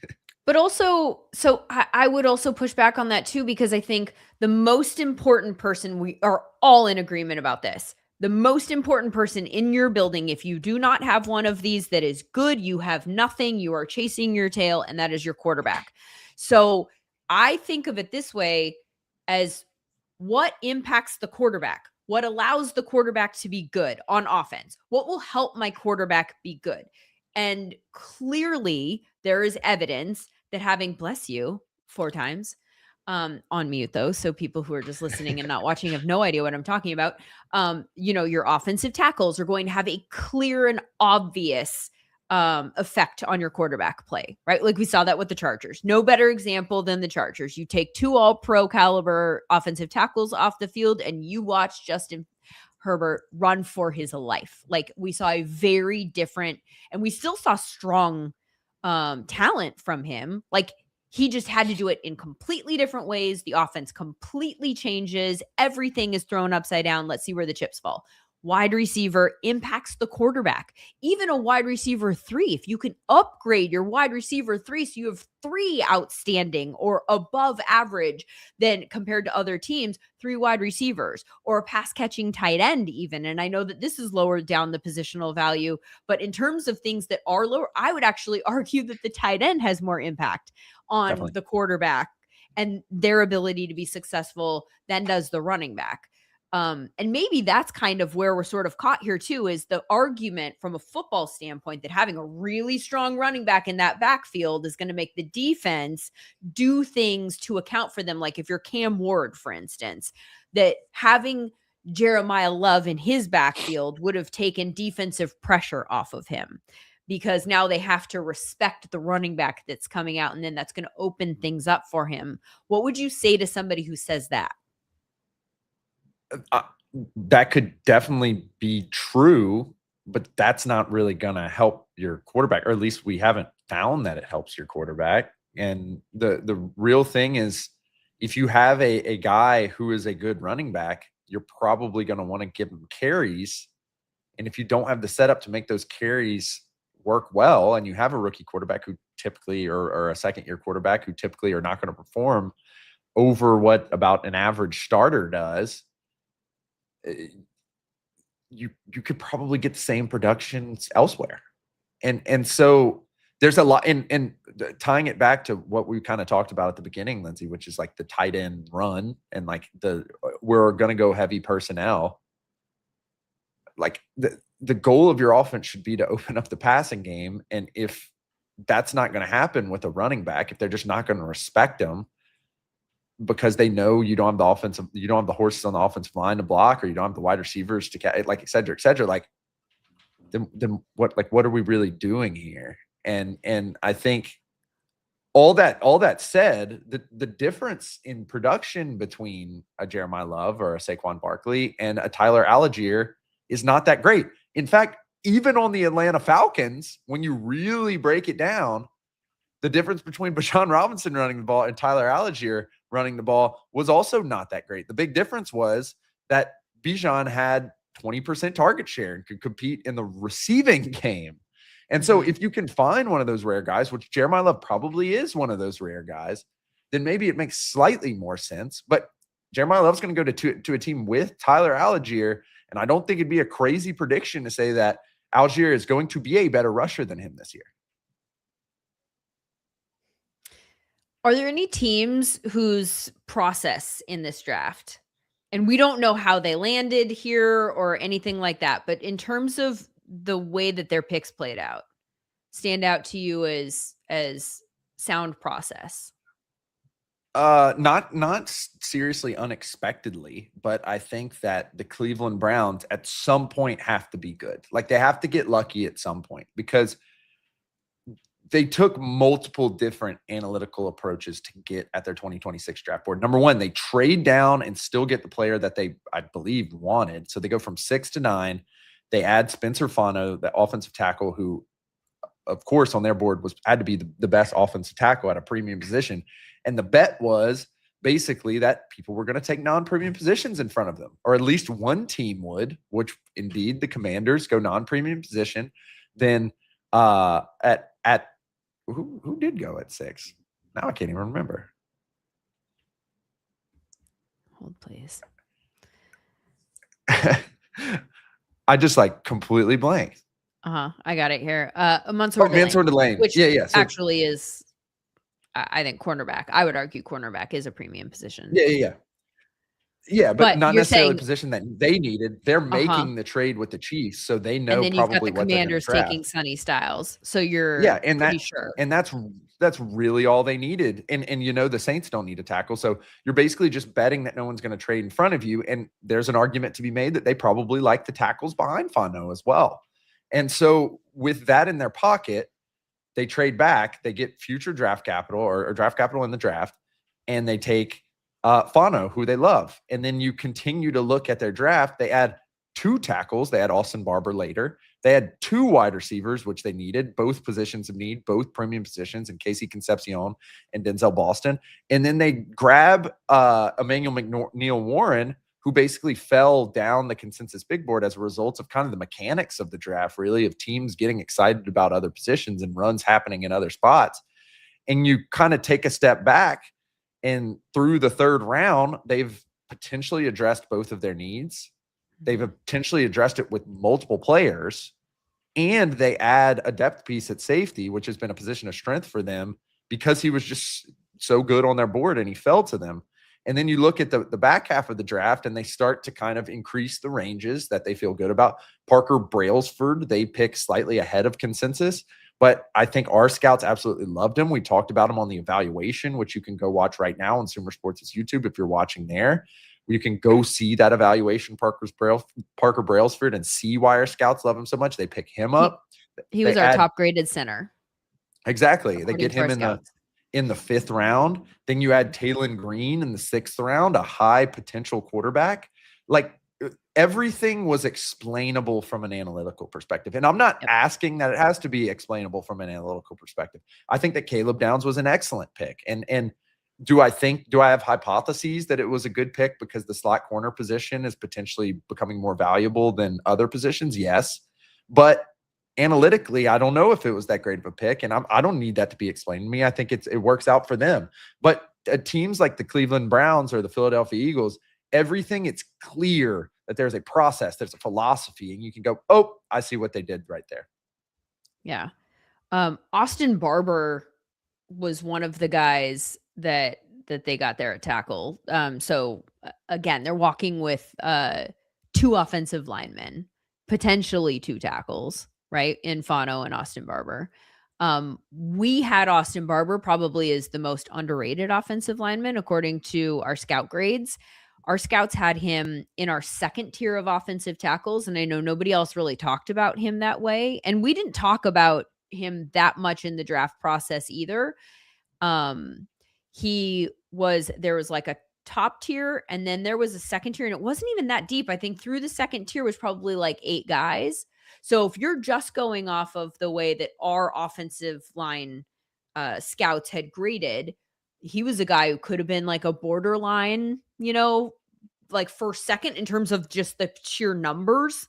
S1: But also, so I would also push back on that too, because I think the most important person, we are all in agreement about this. The most important person in your building, if you do not have one of these that is good, you have nothing, you are chasing your tail, and that is your quarterback. So I think of it this way as what impacts the quarterback? What allows the quarterback to be good on offense? What will help my quarterback be good? And clearly there is evidence that having, bless you, 4 times, on mute though, so people who are just listening and not watching have no idea what I'm talking about. Your offensive tackles are going to have a clear and obvious effect on your quarterback play, right? Like we saw that with the Chargers. No better example than the Chargers. You take 2 all-pro caliber offensive tackles off the field and you watch Justin Herbert run for his life. Like we saw a very different, and we still saw strong talent from him. Like he just had to do it in completely different ways. The offense completely changes. Everything is thrown upside down. Let's see where the chips fall. Wide receiver impacts the quarterback. Even a wide receiver 3, if you can upgrade your wide receiver 3 so you have 3 outstanding or above average then compared to other teams, 3 wide receivers or a pass catching tight end even. And I know that this is lower down the positional value, but in terms of things that are lower, I would actually argue that the tight end has more impact on
S2: Definitely.
S1: the quarterback and their ability to be successful than does the running back. And maybe that's kind of where we're sort of caught here too, is the argument from a football standpoint that having a really strong running back in that backfield is going to make the defense do things to account for them. Like if you're Cam Ward, for instance, that having Jeremiah Love in his backfield would have taken defensive pressure off of him, because now they have to respect the running back that's coming out, and then that's going to open things up for him. What would you say to somebody who says that?
S2: That could definitely be true, but that's not really going to help your quarterback, or at least we haven't found that it helps your quarterback. And the real thing is, if you have a guy who is a good running back, you're probably going to want to give him carries. And if you don't have the setup to make those carries work well, and you have a rookie quarterback who typically, or a second-year quarterback who typically are not going to perform over what about an average starter does, you could probably get the same productions elsewhere. And so there's a lot, and tying it back to what we kind of talked about at the beginning, Lindsay, which is like the tight end run and like we're going to go heavy personnel. Like the goal of your offense should be to open up the passing game. And if that's not going to happen with a running back, if they're just not going to respect them because they know you don't have the horses on the offensive line to block, or you don't have the wide receivers to catch, like et cetera, like then what are we really doing here? And I think all that said, the difference in production between a Jeremiah Love or a Saquon Barkley and a Tyler Algier is not that great. In fact, even on the Atlanta Falcons, when you really break it down, the difference between Bijan Robinson running the ball and Tyler Algier running the ball was also not that great. The big difference was that Bijan had 20% target share and could compete in the receiving game. And so if you can find one of those rare guys, which Jeremiah Love probably is one of those rare guys, then maybe it makes slightly more sense. But Jeremiah Love's going to go to a team with Tyler Algier, and I don't think it'd be a crazy prediction to say that Algier is going to be a better rusher than him this year.
S1: Are there any teams whose process in this draft, and we don't know how they landed here or anything like that, but in terms of the way that their picks played out, stand out to you as sound process?
S2: Not seriously unexpectedly, but I think that the Cleveland Browns at some point have to be good. Like they have to get lucky at some point, because they took multiple different analytical approaches to get at their 2026 draft board. Number one, they trade down and still get the player that they, I believe, wanted. So they go from 6 to 9. They add Spencer Fano, the offensive tackle, who, of course, on their board had to be the best offensive tackle at a premium position. And the bet was basically that people were going to take non-premium positions in front of them, or at least one team would, which indeed the Commanders go non-premium position. Then who did go at 6? Now I can't even remember.
S1: Hold, please.
S2: I just like completely blanked.
S1: I got it here. Mansour
S2: Delane,
S1: which
S2: yeah. So,
S1: actually is, I think, cornerback. I would argue cornerback is a premium position.
S2: Yeah, but not necessarily a position that they needed. They're making the trade with the Chiefs, so they know. And then
S1: you've got the Commanders taking Sonny Styles, so you're pretty sure.
S2: And that's really all they needed. And the Saints don't need a tackle, so you're basically just betting that no one's going to trade in front of you. And there's an argument to be made that they probably like the tackles behind Fano as well. And so with that in their pocket, they trade back. They get future draft capital or draft capital in the draft, and they take Fano, who they love. And then you continue to look at their draft. They add 2 tackles. They had Austin Barber later. They had 2 wide receivers, which they needed, both positions of need, both premium positions, in Casey Concepcion and Denzel Boston. And then they grab Emmanuel McNeil Warren, who basically fell down the consensus big board as a result of kind of the mechanics of the draft, really, of teams getting excited about other positions and runs happening in other spots. And you kind of take a step back, and through the 3rd round, they've potentially addressed both of their needs. They've potentially addressed it with multiple players, and they add a depth piece at safety, which has been a position of strength for them because he was just so good on their board and he fell to them. And then you look at the back half of the draft, and they start to kind of increase the ranges that they feel good about. Parker Brailsford, they pick slightly ahead of consensus, but I think our scouts absolutely loved him. We talked about him on the evaluation, which you can go watch right now on SumerSports' YouTube if you're watching there. You can go see that evaluation, Parker Brailsford, and see why our scouts love him so much. They pick him up.
S1: He was our top-graded center.
S2: Exactly. They get him in the 5th round. Then you add Taylon Green in the 6th round, a high potential quarterback. Like, everything was explainable from an analytical perspective. And I'm not asking that it has to be explainable from an analytical perspective. I think that Caleb Downs was an excellent pick. And do I have hypotheses that it was a good pick because the slot corner position is potentially becoming more valuable than other positions? Yes. But analytically, I don't know if it was that great of a pick, and I don't need that to be explained to me. I think it works out for them. But teams like the Cleveland Browns or the Philadelphia Eagles, everything, it's clear that there's a process, there's a philosophy, and you can go, oh, I see what they did right there.
S1: Yeah. Austin Barber was one of the guys that they got there at tackle. So again, they're walking with 2 offensive linemen, potentially 2 tackles, right? In Fano and Austin Barber. We had Austin Barber probably as the most underrated offensive lineman, according to our scout grades. Our scouts had him in our 2nd tier of offensive tackles. And I know nobody else really talked about him that way. And we didn't talk about him that much in the draft process either. There was like a top tier and then there was a 2nd tier and it wasn't even that deep. I think through the 2nd tier was probably like 8 guys. So if you're just going off of the way that our offensive line scouts had graded, he was a guy who could have been like a borderline, like 1st, 2nd in terms of just the sheer numbers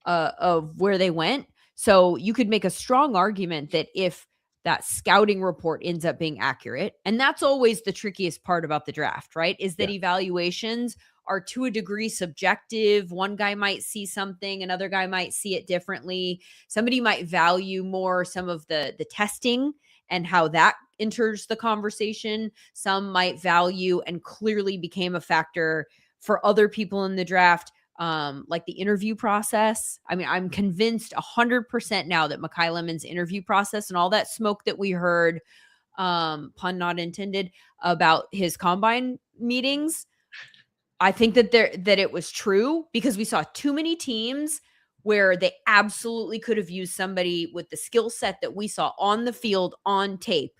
S1: of where they went. So you could make a strong argument that if that scouting report ends up being accurate, and that's always the trickiest part about the draft, right? Is that evaluations are to a degree subjective. One guy might see something, another guy might see it differently. Somebody might value more some of the testing and how that enters the conversation. Some might value and clearly became a factor for other people in the draft, like the interview process. I mean, I'm convinced 100% now that Mekhi Lemon's interview process and all that smoke that we heard, pun not intended, about his combine meetings, I think that it was true because we saw too many teams where they absolutely could have used somebody with the skill set that we saw on the field on tape,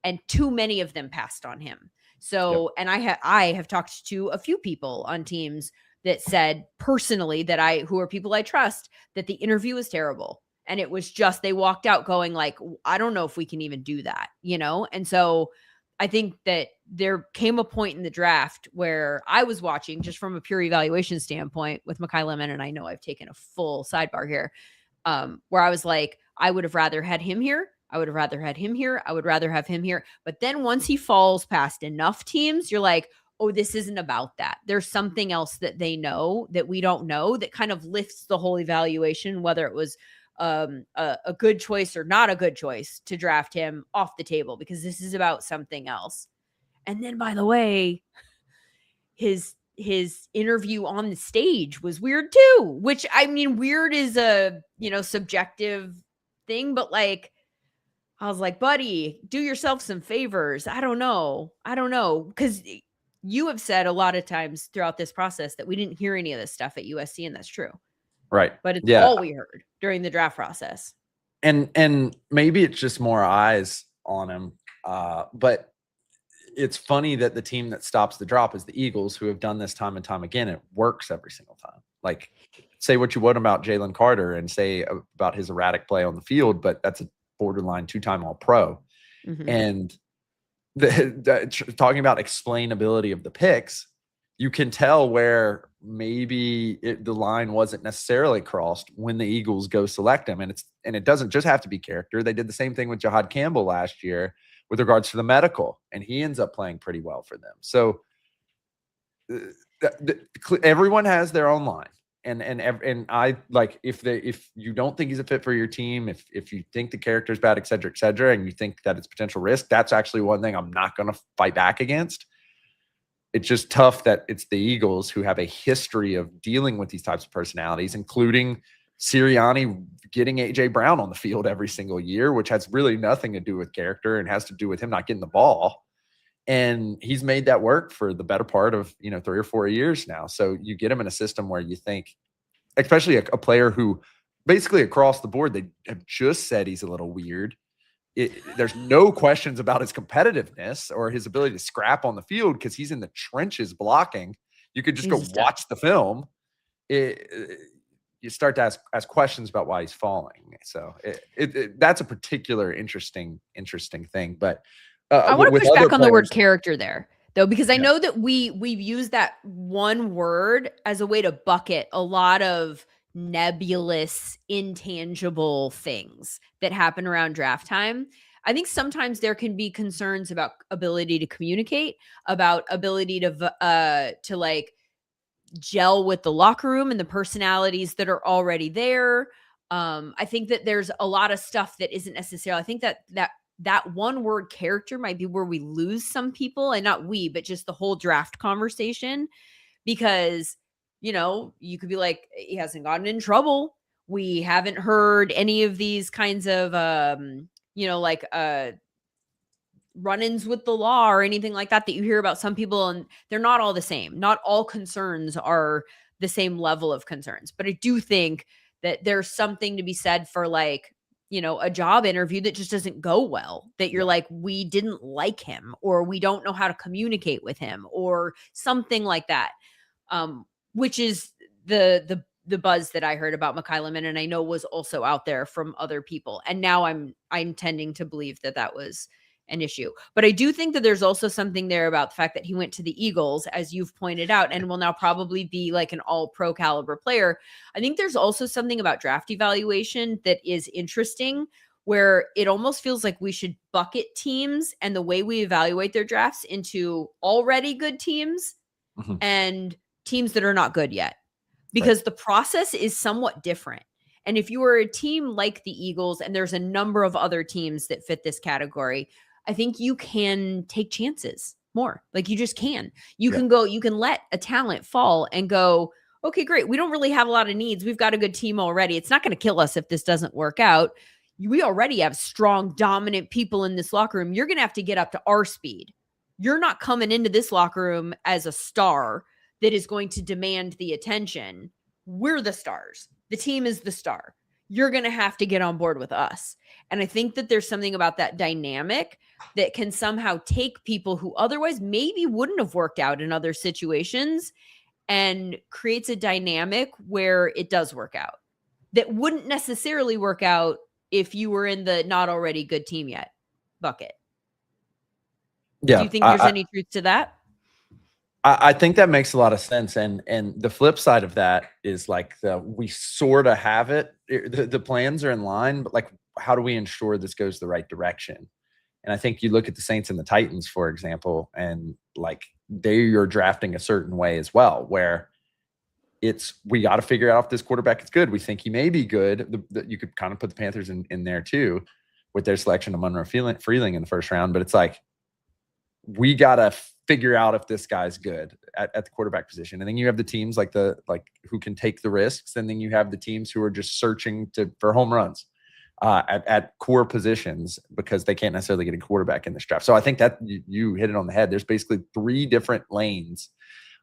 S1: and too many of them passed on him. So, and I have talked to a few people on teams that said personally who are people I trust, that the interview was terrible. And it was just, they walked out going like, I don't know if we can even do that, And so I think that there came a point in the draft where I was watching just from a pure evaluation standpoint with Mekhi Lemon. And I know I've taken a full sidebar here, where I was like, I would have rather had him here. I would have rather had him here. I would rather have him here. But then once he falls past enough teams, you're like, oh, this isn't about that. There's something else that they know that we don't know that kind of lifts the whole evaluation, whether it was a good choice or not a good choice to draft him off the table, because this is about something else. And then, by the way, his interview on the stage was weird too, which, I mean, weird is a, subjective thing, but like, I was like, buddy, do yourself some favors. I don't know. Because you have said a lot of times throughout this process that we didn't hear any of this stuff at USC, and that's true.
S2: Right.
S1: But it's all we heard during the draft process.
S2: And maybe it's just more eyes on him. But it's funny that the team that stops the drop is the Eagles, who have done this time and time again. It works every single time. Like, say what you would about Jalen Carter and say about his erratic play on the field, but that's a borderline 2-time All-Pro. Mm-hmm. And talking about explainability of the picks, you can tell where maybe the line wasn't necessarily crossed when the Eagles go select him. And it doesn't just have to be character. They did the same thing with Jahad Campbell last year with regards to the medical, and he ends up playing pretty well for them. So everyone has their own line. And I like, if you don't think he's a fit for your team, if you think the character is bad, et cetera, and you think that it's potential risk, that's actually one thing I'm not going to fight back against. It's just tough that it's the Eagles who have a history of dealing with these types of personalities, including Sirianni getting A.J. Brown on the field every single year, which has really nothing to do with character and has to do with him not getting the ball. And he's made that work for the better part of, 3 or 4 years now. So you get him in a system where you think, especially a player who basically across the board, they have just said he's a little weird. There's no questions about his competitiveness or his ability to scrap on the field because he's in the trenches blocking. You could just go watch the film. You start to ask questions about why he's falling. So that's a particular interesting thing. But
S1: I want to push back on the word character there, though, because I know that we've used that one word as a way to bucket a lot of nebulous, intangible things that happen around draft time. I think sometimes there can be concerns about ability to communicate, about ability to like gel with the locker room and the personalities that are already there. I think that there's a lot of stuff that isn't necessarily, I think that one word character might be where we lose some people, and not we, but just the whole draft conversation, because, you could be like, he hasn't gotten in trouble. We haven't heard any of these kinds of, like, run-ins with the law or anything like that you hear about some people, and they're not all the same. Not all concerns are the same level of concerns. But I do think that there's something to be said for, like, a job interview that just doesn't go well, that you're like, we didn't like him, or we don't know how to communicate with him, or something like that. Which is the buzz that I heard about Mekhi Lemon, and I know was also out there from other people. And now I'm tending to believe that was an issue. But I do think that there's also something there about the fact that he went to the Eagles, as you've pointed out, and will now probably be like an all-pro caliber player. I think there's also something about draft evaluation that is interesting, where it almost feels like we should bucket teams and the way we evaluate their drafts into already good teams and teams that are not good yet, because the process is somewhat different. And if you are a team like the Eagles, and there's a number of other teams that fit this category, I think you can take chances more. Like, you just can. You can go, you can let a talent fall and go, okay, great. We don't really have a lot of needs. We've got a good team already. It's not going to kill us if this doesn't work out. We already have strong, dominant people in this locker room. You're going to have to get up to our speed. You're not coming into this locker room as a star that is going to demand the attention. We're the stars. The team is the star. You're going to have to get on board with us. And I think that there's something about that dynamic that can somehow take people who otherwise maybe wouldn't have worked out in other situations, and creates a dynamic where it does work out that wouldn't necessarily work out if you were in the not already good team yet bucket.
S2: Yeah.
S1: Do you think there's any truth to that?
S2: I think that makes a lot of sense. And the flip side of that is, like, we sort of have it. The plans are in line, but, like, how do we ensure this goes the right direction? And I think you look at the Saints and the Titans, for example, and, like, you're drafting a certain way as well, where we got to figure out if this quarterback is good. We think he may be good. You could kind of put the Panthers in there too, with their selection of Monroe Freeling in the first round. But it's like, we got to figure out if this guy's good at the quarterback position. And then you have the teams like who can take the risks. And then you have the teams who are just searching for home runs at core positions, because they can't necessarily get a quarterback in this draft. So I think that you hit it on the head. There's basically 3 different lanes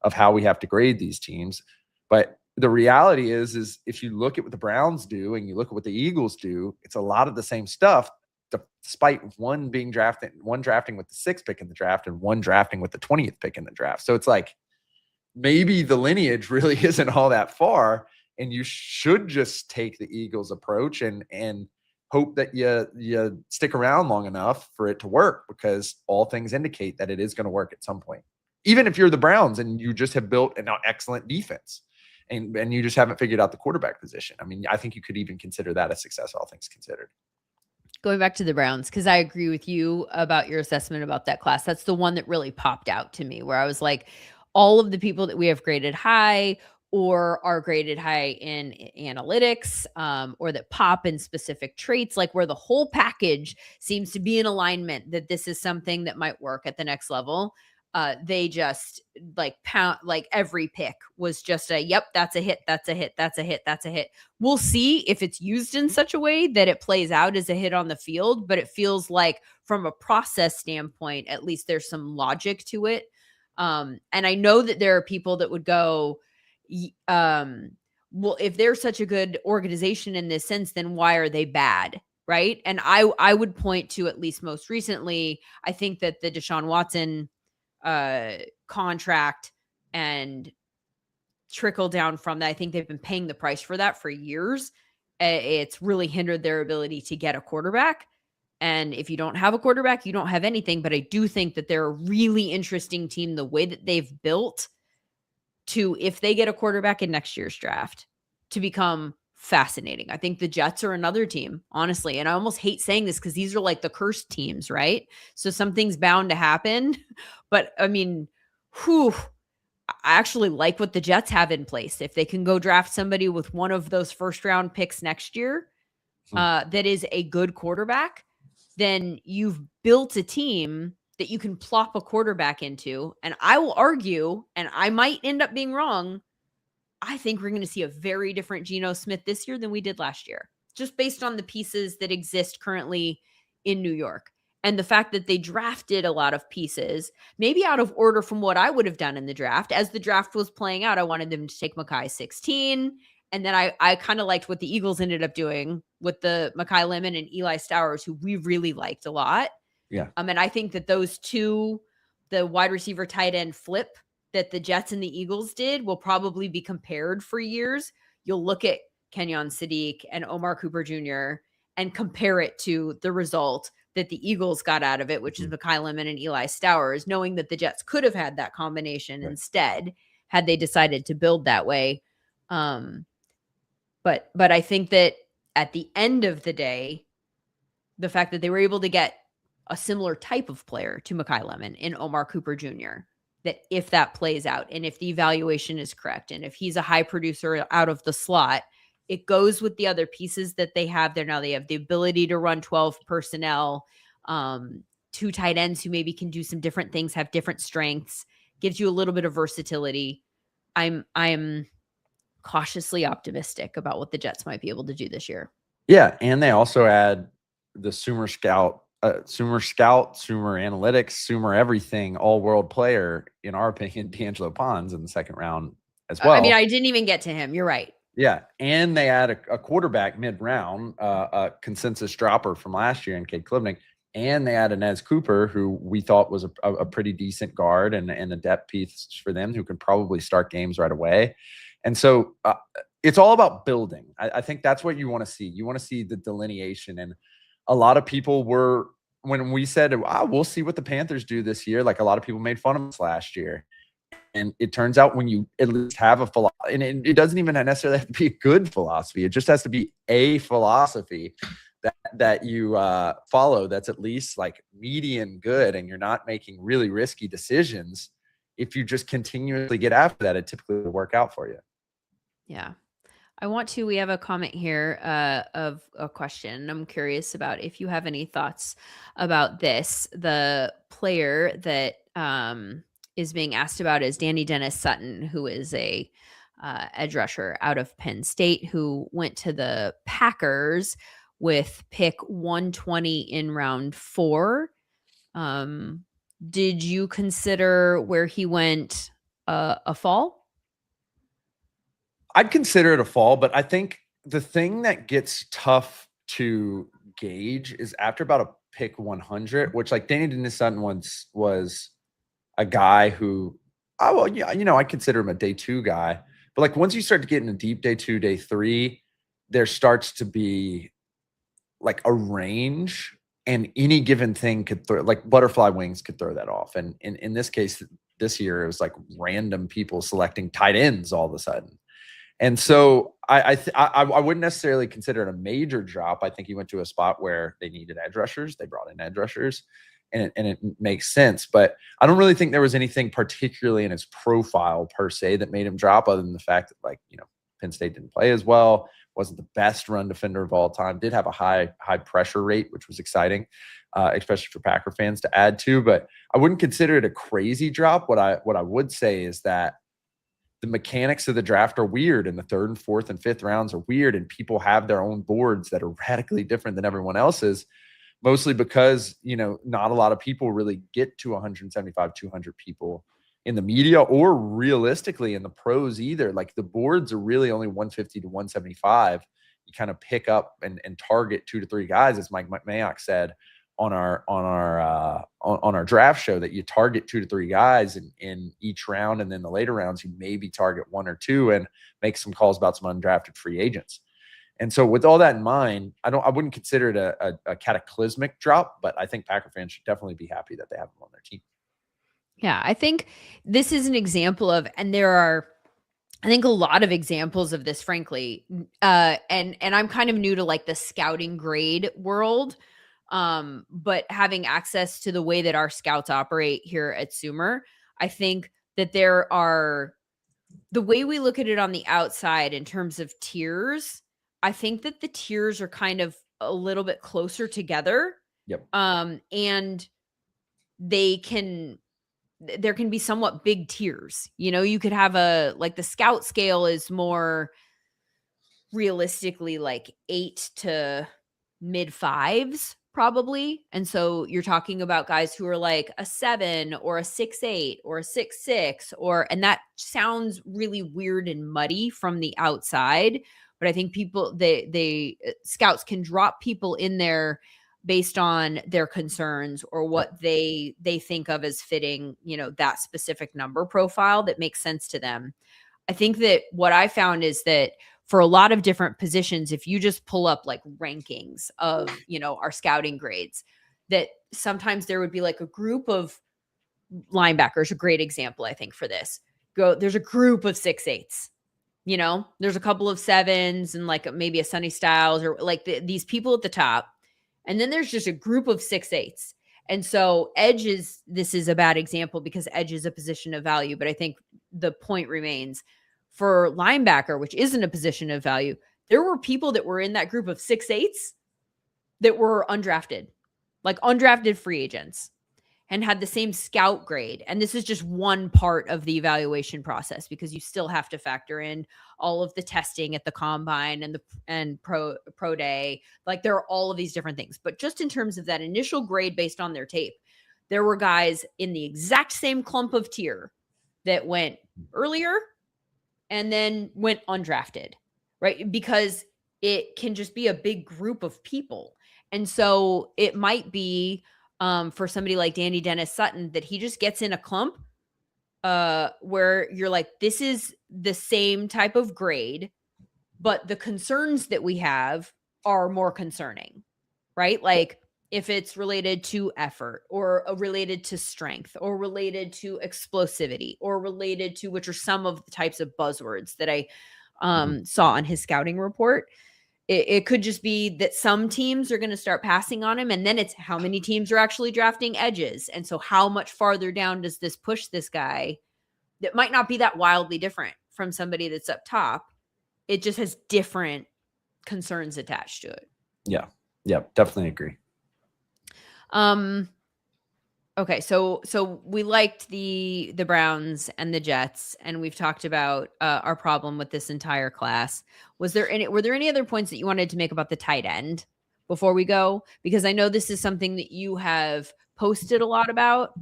S2: of how we have to grade these teams. But the reality is if you look at what the Browns do and you look at what the Eagles do, it's a lot of the same stuff, despite one drafting with the 6th pick in the draft and one drafting with the 20th pick in the draft. So it's like, maybe the lineage really isn't all that far, and you should just take the Eagles approach and hope that you stick around long enough for it to work, because all things indicate that it is going to work at some point. Even if you're the Browns and you just have built an excellent defense and you just haven't figured out the quarterback position. I mean, I think you could even consider that a success, all things considered.
S1: Going back to the Browns, because I agree with you about your assessment about that class. That's the one that really popped out to me, where I was like, all of the people that we have graded high or are graded high in analytics, or that pop in specific traits, like where the whole package seems to be in alignment that this is something that might work at the next level. They just like every pick was just yep, that's a hit, that's a hit, that's a hit, that's a hit. We'll see if it's used in such a way that it plays out as a hit on the field, but it feels like from a process standpoint, at least there's some logic to it. And I know that there are people that would go, well, if they're such a good organization in this sense, then why are they bad? Right. And I would point to, at least most recently, I think that the Deshaun Watson contract and trickle down from that, I think they've been paying the price for that for years. It's really hindered their ability to get a quarterback. And if you don't have a quarterback, you don't have anything. But I do think that they're a really interesting team, the way that they've built to, if they get a quarterback in next year's draft, to become fascinating. I think the Jets are another team, honestly. And I almost hate saying this because these are like the cursed teams, right? So something's bound to happen. But I mean, actually like what the Jets have in place. If they can go draft somebody with one of those first round picks next year, that is a good quarterback, then you've built a team that you can plop a quarterback into. And I will argue, and I might end up being wrong, I think we're going to see a very different Geno Smith this year than we did last year, just based on the pieces that exist currently in New York. And the fact that they drafted a lot of pieces, maybe out of order from what I would have done in the draft. As the draft was playing out, I wanted them to take Mekhi 16. And then I kind of liked what the Eagles ended up doing with the Mekhi Lemon and Eli Stowers, who we really liked a lot.
S2: Yeah.
S1: And I think that those two, the wide receiver tight end flip that the Jets and the Eagles did, will probably be compared for years. You'll look at Kenyon Sadiq and Omar Cooper Jr. and compare it to the result that the Eagles got out of it, which is Mekhi Lemon and Eli Stowers, knowing that the Jets could have had that combination instead had they decided to build that way. But I think that at the end of the day, the fact that they were able to get a similar type of player to Mekhi Lemon in Omar Cooper Jr., that if that plays out and if the evaluation is correct and if he's a high producer out of the slot, it goes with the other pieces that they have there. Now they have the ability to run 12 personnel, 2 tight ends who maybe can do some different things, have different strengths, gives you a little bit of versatility. I'm cautiously optimistic about what the Jets might be able to do this year.
S2: Yeah, and they also add the Sumer Scout, Sumer Analytics, Sumer everything, all-world player, in our opinion, D'Angelo Pons in the second round as well.
S1: I mean, I didn't even get to him. You're right.
S2: Yeah, and they add a quarterback mid-round, a consensus dropper from last year in Cade Klubnik, and they add Inez Cooper, who we thought was a pretty decent guard and a depth piece for them who can probably start games right away. And so it's all about building. I think that's what you want to see. You want to see the delineation. And a lot of people were, when we said, we'll see what the Panthers do this year, like a lot of people made fun of us last year. And it turns out when you at least have a philosophy, and it doesn't even necessarily have to be a good philosophy. It just has to be a philosophy that you follow that's at least like median good, and you're not making really risky decisions. If you just continuously get after that, it typically will work out for you.
S1: Yeah. We have a comment here of a question. I'm curious about if you have any thoughts about this. The player that is being asked about is Danny Dennis Sutton, who is a edge rusher out of Penn State, who went to the Packers with pick 120 in round 4. Did you consider where he went a fall?
S2: I'd consider it a fall, but I think the thing that gets tough to gauge is after about a pick 100, which like Danny Dennis Sutton once was a guy who, I consider him a day 2 guy, but like once you start to get into deep day 2, day 3, there starts to be like a range, and any given thing could throw, like butterfly wings could throw that off. And in this case, this year, it was like random people selecting tight ends all of a sudden. And so I wouldn't necessarily consider it a major drop. I think he went to a spot where they needed edge rushers. They brought in edge rushers, and it makes sense. But I don't really think there was anything particularly in his profile per se that made him drop, other than the fact that Penn State didn't play as well, wasn't the best run defender of all time, did have a high pressure rate, which was exciting, especially for Packer fans to add to. But I wouldn't consider it a crazy drop. What I would say is that the mechanics of the draft are weird, and the 3rd and 4th and 5th rounds are weird, and people have their own boards that are radically different than everyone else's, mostly because, not a lot of people really get to 175, 200 people in the media or realistically in the pros either. Like the boards are really only 150 to 175. You kind of pick up and target 2 to 3 guys, as Mike Mayock said on our draft show, that you target 2 to 3 guys in each round, and then the later rounds you maybe target 1 or 2 and make some calls about some undrafted free agents. And so with all that in mind, I wouldn't consider it a cataclysmic drop, but I think Packer fans should definitely be happy that they have him on their team.
S1: Yeah, I think this is an example of, and there are, I think, a lot of examples of this, frankly. And I'm kind of new to like the scouting grade world. But having access to the way that our scouts operate here at Sumer, I think that there are, the way we look at it on the outside in terms of tiers, I think that the tiers are kind of a little bit closer together.
S2: Yep.
S1: And there can be somewhat big tiers. You could have like the scout scale is more realistically like 8 to mid 5s probably. And so you're talking about guys who are like a 7 or a 6'8" or a 6'6", and that sounds really weird and muddy from the outside. But I think people, they scouts can drop people in there based on their concerns or what they think of as fitting, that specific number profile that makes sense to them. I think that what I found is that for a lot of different positions, if you just pull up like rankings of, our scouting grades, that sometimes there would be like a group of linebackers, a great example, I think, for this. There's a group of 6'8", there's a couple of 7s and like maybe a Sonny Styles or like these people at the top. And then there's just a group of 6'8". And so this is a bad example because edge is a position of value, but I think the point remains for linebacker, which isn't a position of value. There were people that were in that group of 6'8" that were undrafted, like undrafted free agents, and had the same scout grade. And this is just one part of the evaluation process because you still have to factor in all of the testing at the combine and pro day. Like there are all of these different things. But just in terms of that initial grade based on their tape, there were guys in the exact same clump of tier that went earlier and then went undrafted, right? Because it can just be a big group of people. And so it might be for somebody like Danny Dennis Sutton that he just gets in a clump where you're like, this is the same type of grade, but the concerns that we have are more concerning, right? Like if it's related to effort or related to strength or related to explosivity or related to, which are some of the types of buzzwords that I saw on his scouting report. It could just be that some teams are going to start passing on him. And then it's how many teams are actually drafting edges. And so how much farther down does this push this guy that might not be that wildly different from somebody that's up top? It just has different concerns attached to it.
S2: Yeah. Yeah, definitely agree.
S1: Okay, so we liked the Browns and the Jets, and we've talked about our problem with this entire class. Were there any other points that you wanted to make about the tight end before we go? Because I know this is something that you have posted a lot about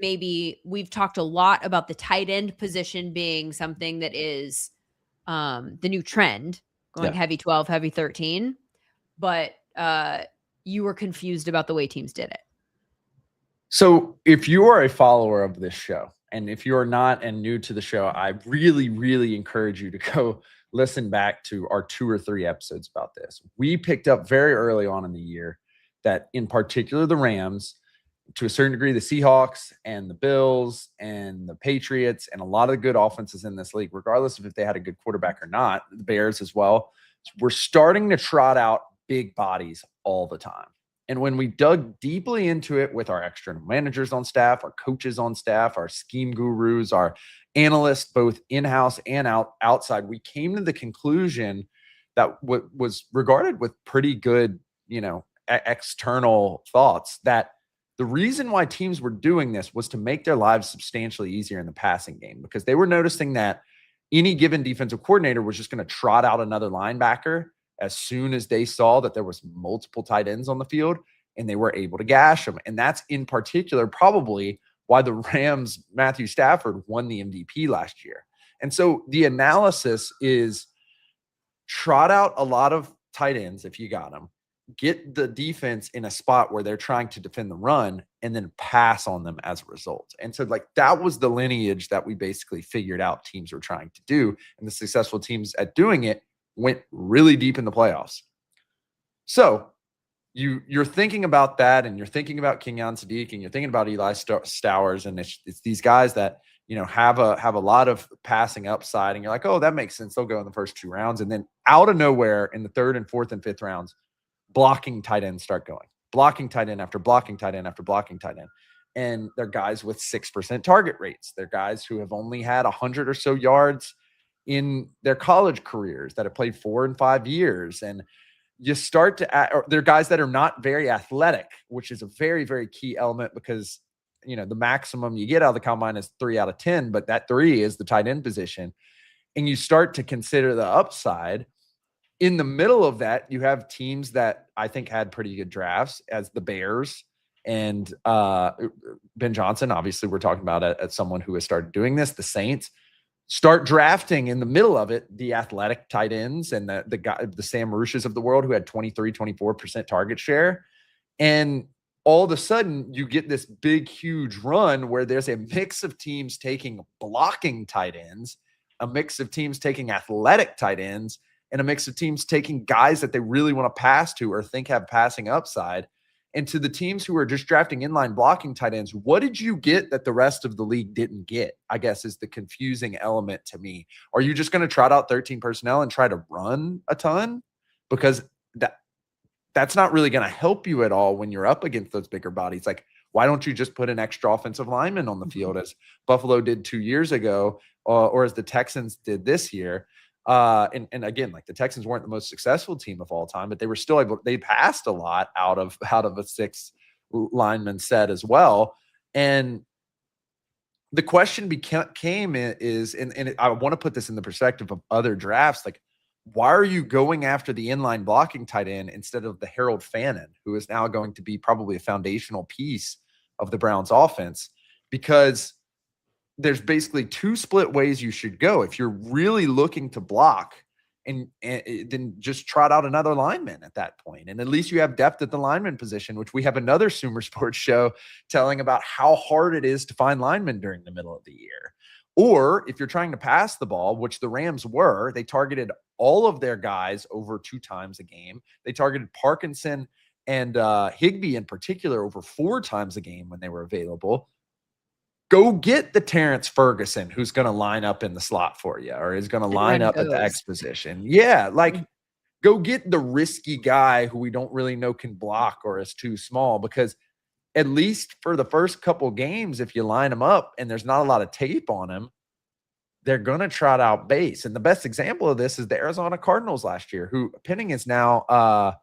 S1: maybe we've talked a lot about the tight end position being something that is the new trend, going heavy 12, heavy 13, but you were confused about the way teams did it.
S2: So if you are a follower of this show, and if you are not and new to the show, I really, really encourage you to go listen back to our 2 or 3 episodes about this. We picked up very early on in the year that in particular the Rams, to a certain degree the Seahawks and the Bills and the Patriots and a lot of the good offenses in this league, regardless of if they had a good quarterback or not, the Bears as well, we're starting to trot out big bodies all the time. And when we dug deeply into it with our external managers on staff, our coaches on staff, our scheme gurus, our analysts, both in-house and outside, we came to the conclusion that what was regarded with pretty good, external thoughts, that the reason why teams were doing this was to make their lives substantially easier in the passing game, because they were noticing that any given defensive coordinator was just going to trot out another linebacker as soon as they saw that there was multiple tight ends on the field, and they were able to gash them. And that's in particular probably why the Rams' Matthew Stafford won the MVP last year. And so the analysis is trot out a lot of tight ends if you got them, get the defense in a spot where they're trying to defend the run, and then pass on them as a result. And so that was the lineage that we basically figured out teams were trying to do. And the successful teams at doing it went really deep in the playoffs. So you're thinking about that, and you're thinking about Kenyon Sadiq, and you're thinking about Eli Stowers, and it's these guys that have a lot of passing upside, and you're like, oh, that makes sense. They'll go in the first 2 rounds, and then out of nowhere in the 3rd and 4th and 5th rounds, blocking tight ends start going, blocking tight end after blocking tight end after blocking tight end, and they're guys with 6% target rates. They're guys who have only had 100 or so yards in their college careers, that have played 4 and 5 years. And you start to or they're guys that are not very athletic, which is a very, very key element, because the maximum you get out of the combine is 3 out of 10, but that 3 is the tight end position. And you start to consider the upside. In the middle of that, you have teams that I think had pretty good drafts, as the Bears and Ben Johnson. Obviously, we're talking about as someone who has started doing this. The Saints start drafting in the middle of it the athletic tight ends, and the Sam Rushes of the world, who had 23-24% target share. And all of a sudden you get this big, huge run where there's a mix of teams taking blocking tight ends, a mix of teams taking athletic tight ends, and a mix of teams taking guys that they really want to pass to or think have passing upside. And to the teams who are just drafting inline blocking tight ends, what did you get that the rest of the league didn't get? I guess is the confusing element to me. Are you just going to trot out 13 personnel and try to run a ton? Because that's not really going to help you at all when you're up against those bigger bodies. Like, why don't you just put an extra offensive lineman on the field, as Buffalo did 2 years ago, or as the Texans did this year? And again, like, the Texans weren't the most successful team of all time, but they were still able. They passed a lot out of a 6 lineman set as well. And the question came is, and I want to put this in the perspective of other drafts. Like, why are you going after the inline blocking tight end instead of the Harold Fannin, who is now going to be probably a foundational piece of the Browns offense? Because there's basically 2 split ways you should go. If you're really looking to block, and then just trot out another lineman at that point. And at least you have depth at the lineman position, which we have another SumerSports show telling about how hard it is to find linemen during the middle of the year. Or if you're trying to pass the ball, which the Rams were, they targeted all of their guys over 2 times a game. They targeted Parkinson and Higbee in particular over 4 times a game when they were available. Go get the Terrence Ferguson who's going to line up in the slot for you, or is going to line up at the X position. Yeah, like, go get the risky guy who we don't really know can block or is too small, because at least for the first couple games, if you line them up and there's not a lot of tape on them, they're going to trot out base. And the best example of this is the Arizona Cardinals last year, who Penning is now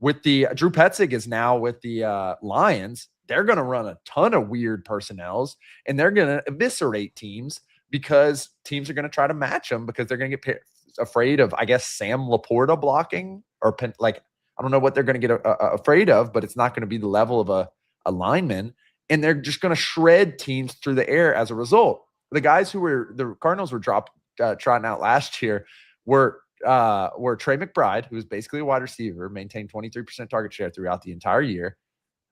S2: with the Drew Petzig is now with the Lions. They're going to run a ton of weird personnels, and they're going to eviscerate teams, because teams are going to try to match them, because they're going to get afraid of, I guess, Sam Laporta blocking, or I don't know what they're going to get afraid of, but it's not going to be the level of a lineman, and they're just going to shred teams through the air as a result. The guys who were the Cardinals were trotting out last year were Trey McBride, who was basically a wide receiver, maintained 23% target share throughout the entire year.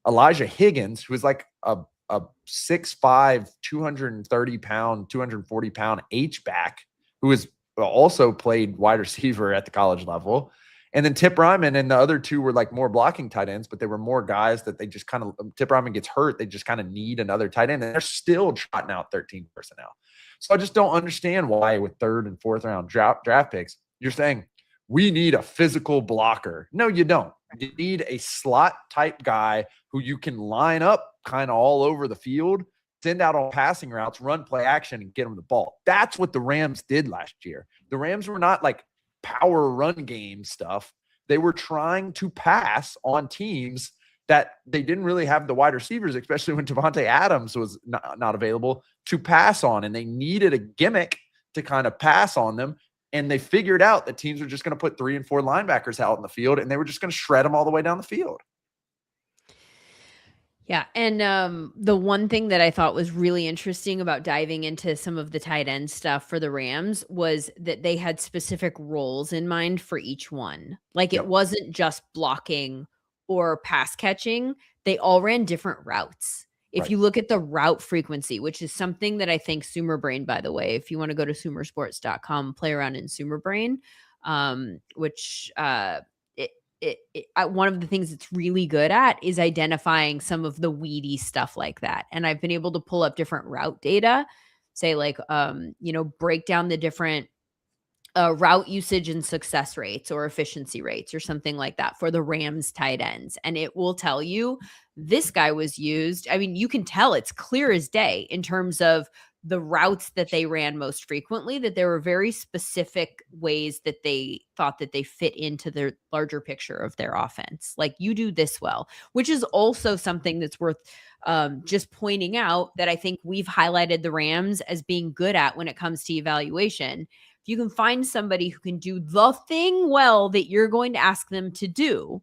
S2: Elijah Higgins, who was like a 6'5", 230-pound, 240-pound H-back, who has also played wide receiver at the college level. And then Tip Ryman, and the other 2 were like more blocking tight ends, but they were more guys that they just kind of, Tip Ryman gets hurt, they just kind of need another tight end, and they're still trotting out 13 personnel. So I just don't understand why with 3rd and 4th round draft picks, you're saying we need a physical blocker. No, you don't. You need a slot type guy who you can line up kind of all over the field, send out on passing routes, run play action, and get them the ball. That's what the Rams did last year. The Rams were not like power run game stuff. They were trying to pass on teams that they didn't really have the wide receivers, especially when Devontae Adams was not available, to pass on. And they needed a gimmick to kind of pass on them. And they figured out that teams were just going to put 3 and 4 linebackers out in the field, and they were just going to shred them all the way down the field.
S1: Yeah. And the one thing that I thought was really interesting about diving into some of the tight end stuff for the Rams was that they had specific roles in mind for each one. Like, it wasn't just blocking or pass catching. They all ran different routes. If you look at the route frequency, which is something that I think SumerBrain, by the way, if you want to go to SumerSports.com, play around in SumerBrain, which one of the things it's really good at is identifying some of the weedy stuff like that. And I've been able to pull up different route data, say like, break down the different route usage and success rates or efficiency rates or something like that for the Rams tight ends. And it will tell you this guy was used. I mean, you can tell it's clear as day in terms of the routes that they ran most frequently, that there were very specific ways that they thought that they fit into the larger picture of their offense. Like, you do this well, which is also something that's worth just pointing out, that I think we've highlighted the Rams as being good at when it comes to evaluation. If you can find somebody who can do the thing well that you're going to ask them to do,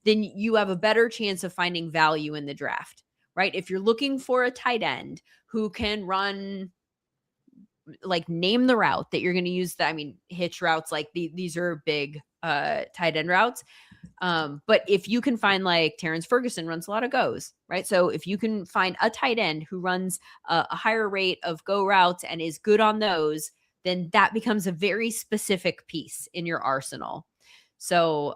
S1: then you have a better chance of finding value in the draft, right? If you're looking for a tight end who can run, like, name the route that you're going to use. I mean, hitch routes, like these are big tight end routes. But if you can find, like, Terrence Ferguson runs a lot of goes, right? So if you can find a tight end who runs a higher rate of go routes and is good on those, then that becomes a very specific piece in your arsenal. So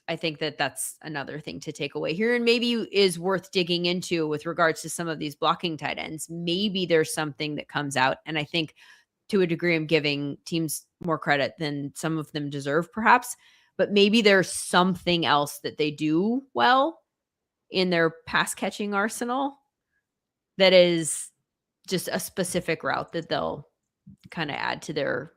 S1: I think that that's another thing to take away here, and maybe is worth digging into with regards to some of these blocking tight ends. Maybe there's something that comes out, and I think to a degree I'm giving teams more credit than some of them deserve, perhaps, but maybe there's something else that they do well in their pass catching arsenal that is just a specific route that they'll kind of add to their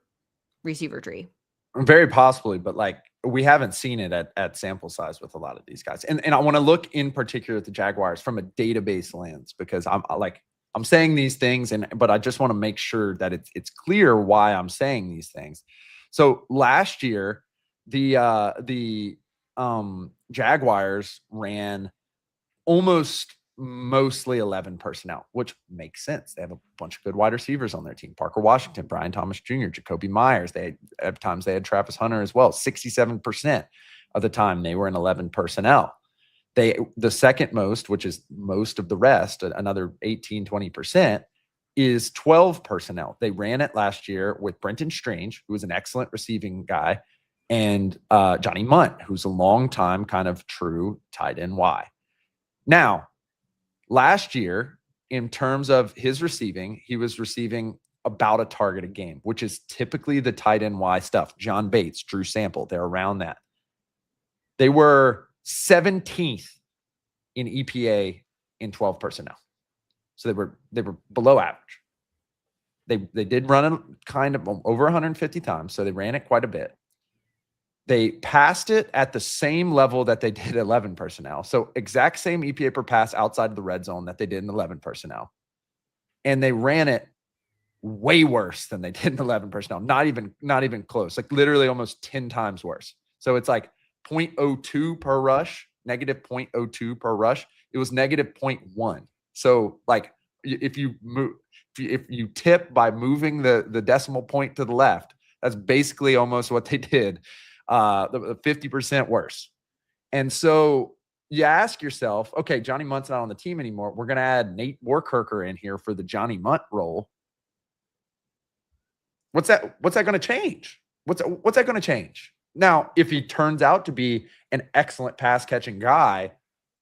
S1: receiver tree.
S2: Very possibly, but like, we haven't seen it at sample size with a lot of these guys. And I want to look in particular at the Jaguars from a database lens, because I'm saying these things, but I just want to make sure that it's clear why I'm saying these things. So last year, the Jaguars ran almost mostly 11 personnel, which makes sense. They have a bunch of good wide receivers on their team. Parker Washington, Brian Thomas Jr., Jacoby Myers. At times they had Travis Hunter as well. 67% of the time they were in 11 personnel. The second most, which is most of the rest, another 18, 20%, is 12 personnel. They ran it last year with Brenton Strange, who was an excellent receiving guy, and Johnny Munt, who's a long-time kind of true tight end Y. Now, last year, in terms of his receiving, he was receiving about a target a game, which is typically the tight end Y stuff. John Bates, Drew Sample, they're around that. They were 17th in EPA in 12 personnel. So they were below average. They did run it kind of over 150 times, so they ran it quite a bit. They passed it at the same level that they did 11 personnel. So exact same EPA per pass outside of the red zone that they did in 11 personnel. And they ran it way worse than they did in 11 personnel. Not even close. Like literally almost 10 times worse. So it's like 0.02 per rush, negative 0.02 per rush. It was negative 0.1. So like if you tip by moving the decimal point to the left, that's basically almost what they did. 50% worse. And so you ask yourself, okay, Johnny Munt's not on the team anymore. We're going to add Nate Warkirker in here for the Johnny Munt role. What's that going to change? What's that going to change? Now, if he turns out to be an excellent pass catching guy,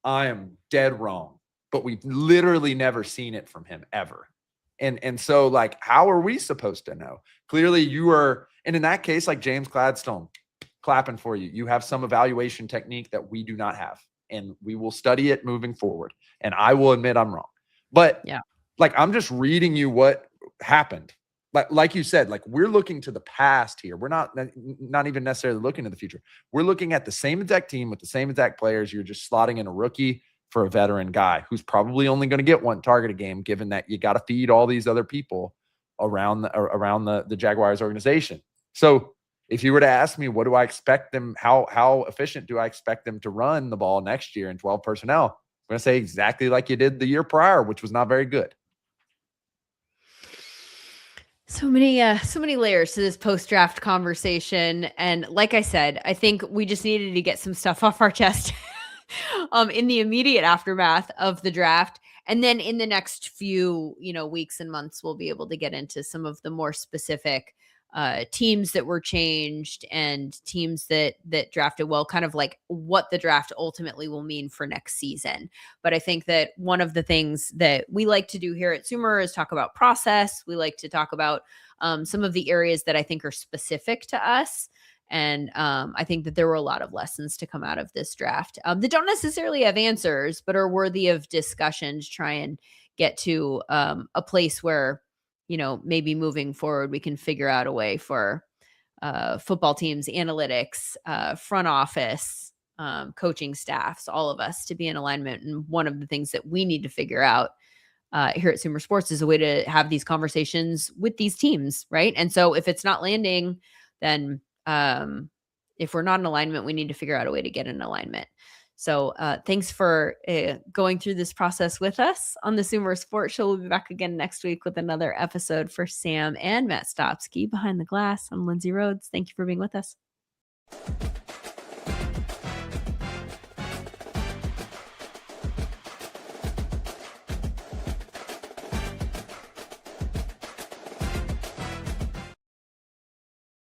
S2: I am dead wrong, but we've literally never seen it from him ever. And so like, how are we supposed to know? Clearly you are, and in that case, like James Gladstone, clapping for you. You have some evaluation technique that we do not have, and we will study it moving forward. And I will admit I'm wrong, but yeah, like I'm just reading you what happened. Like you said, like we're looking to the past here. We're not even necessarily looking to the future. We're looking at the same exact team with the same exact players. You're just slotting in a rookie for a veteran guy who's probably only going to get one target a game, given that you got to feed all these other people around the Jaguars organization. So if you were to ask me, what do I expect them, how efficient do I expect them to run the ball next year in 12 personnel? I'm going to say exactly like you did the year prior, which was not very good.
S1: So many layers to this post-draft conversation. And like I said, I think we just needed to get some stuff off our chest in the immediate aftermath of the draft. And then in the next few, weeks and months, we'll be able to get into some of the more specific teams that were changed and teams that drafted well, kind of like what the draft ultimately will mean for next season. But I think that one of the things that we like to do here at Sumer is talk about process. We like to talk about some of the areas that I think are specific to us. And I think that there were a lot of lessons to come out of this draft that don't necessarily have answers, but are worthy of discussion to try and get to a place where, maybe moving forward, we can figure out a way for football teams, analytics, front office, coaching staffs, all of us to be in alignment. And one of the things that we need to figure out here at SumerSports is a way to have these conversations with these teams, right? And so if it's not landing, then if we're not in alignment, we need to figure out a way to get in alignment. So thanks for going through this process with us on the Sumer Sports Show. We'll be back again next week with another episode for Sam and Matt Stopsky. Behind the Glass, I'm Lindsay Rhodes. Thank you for being with us.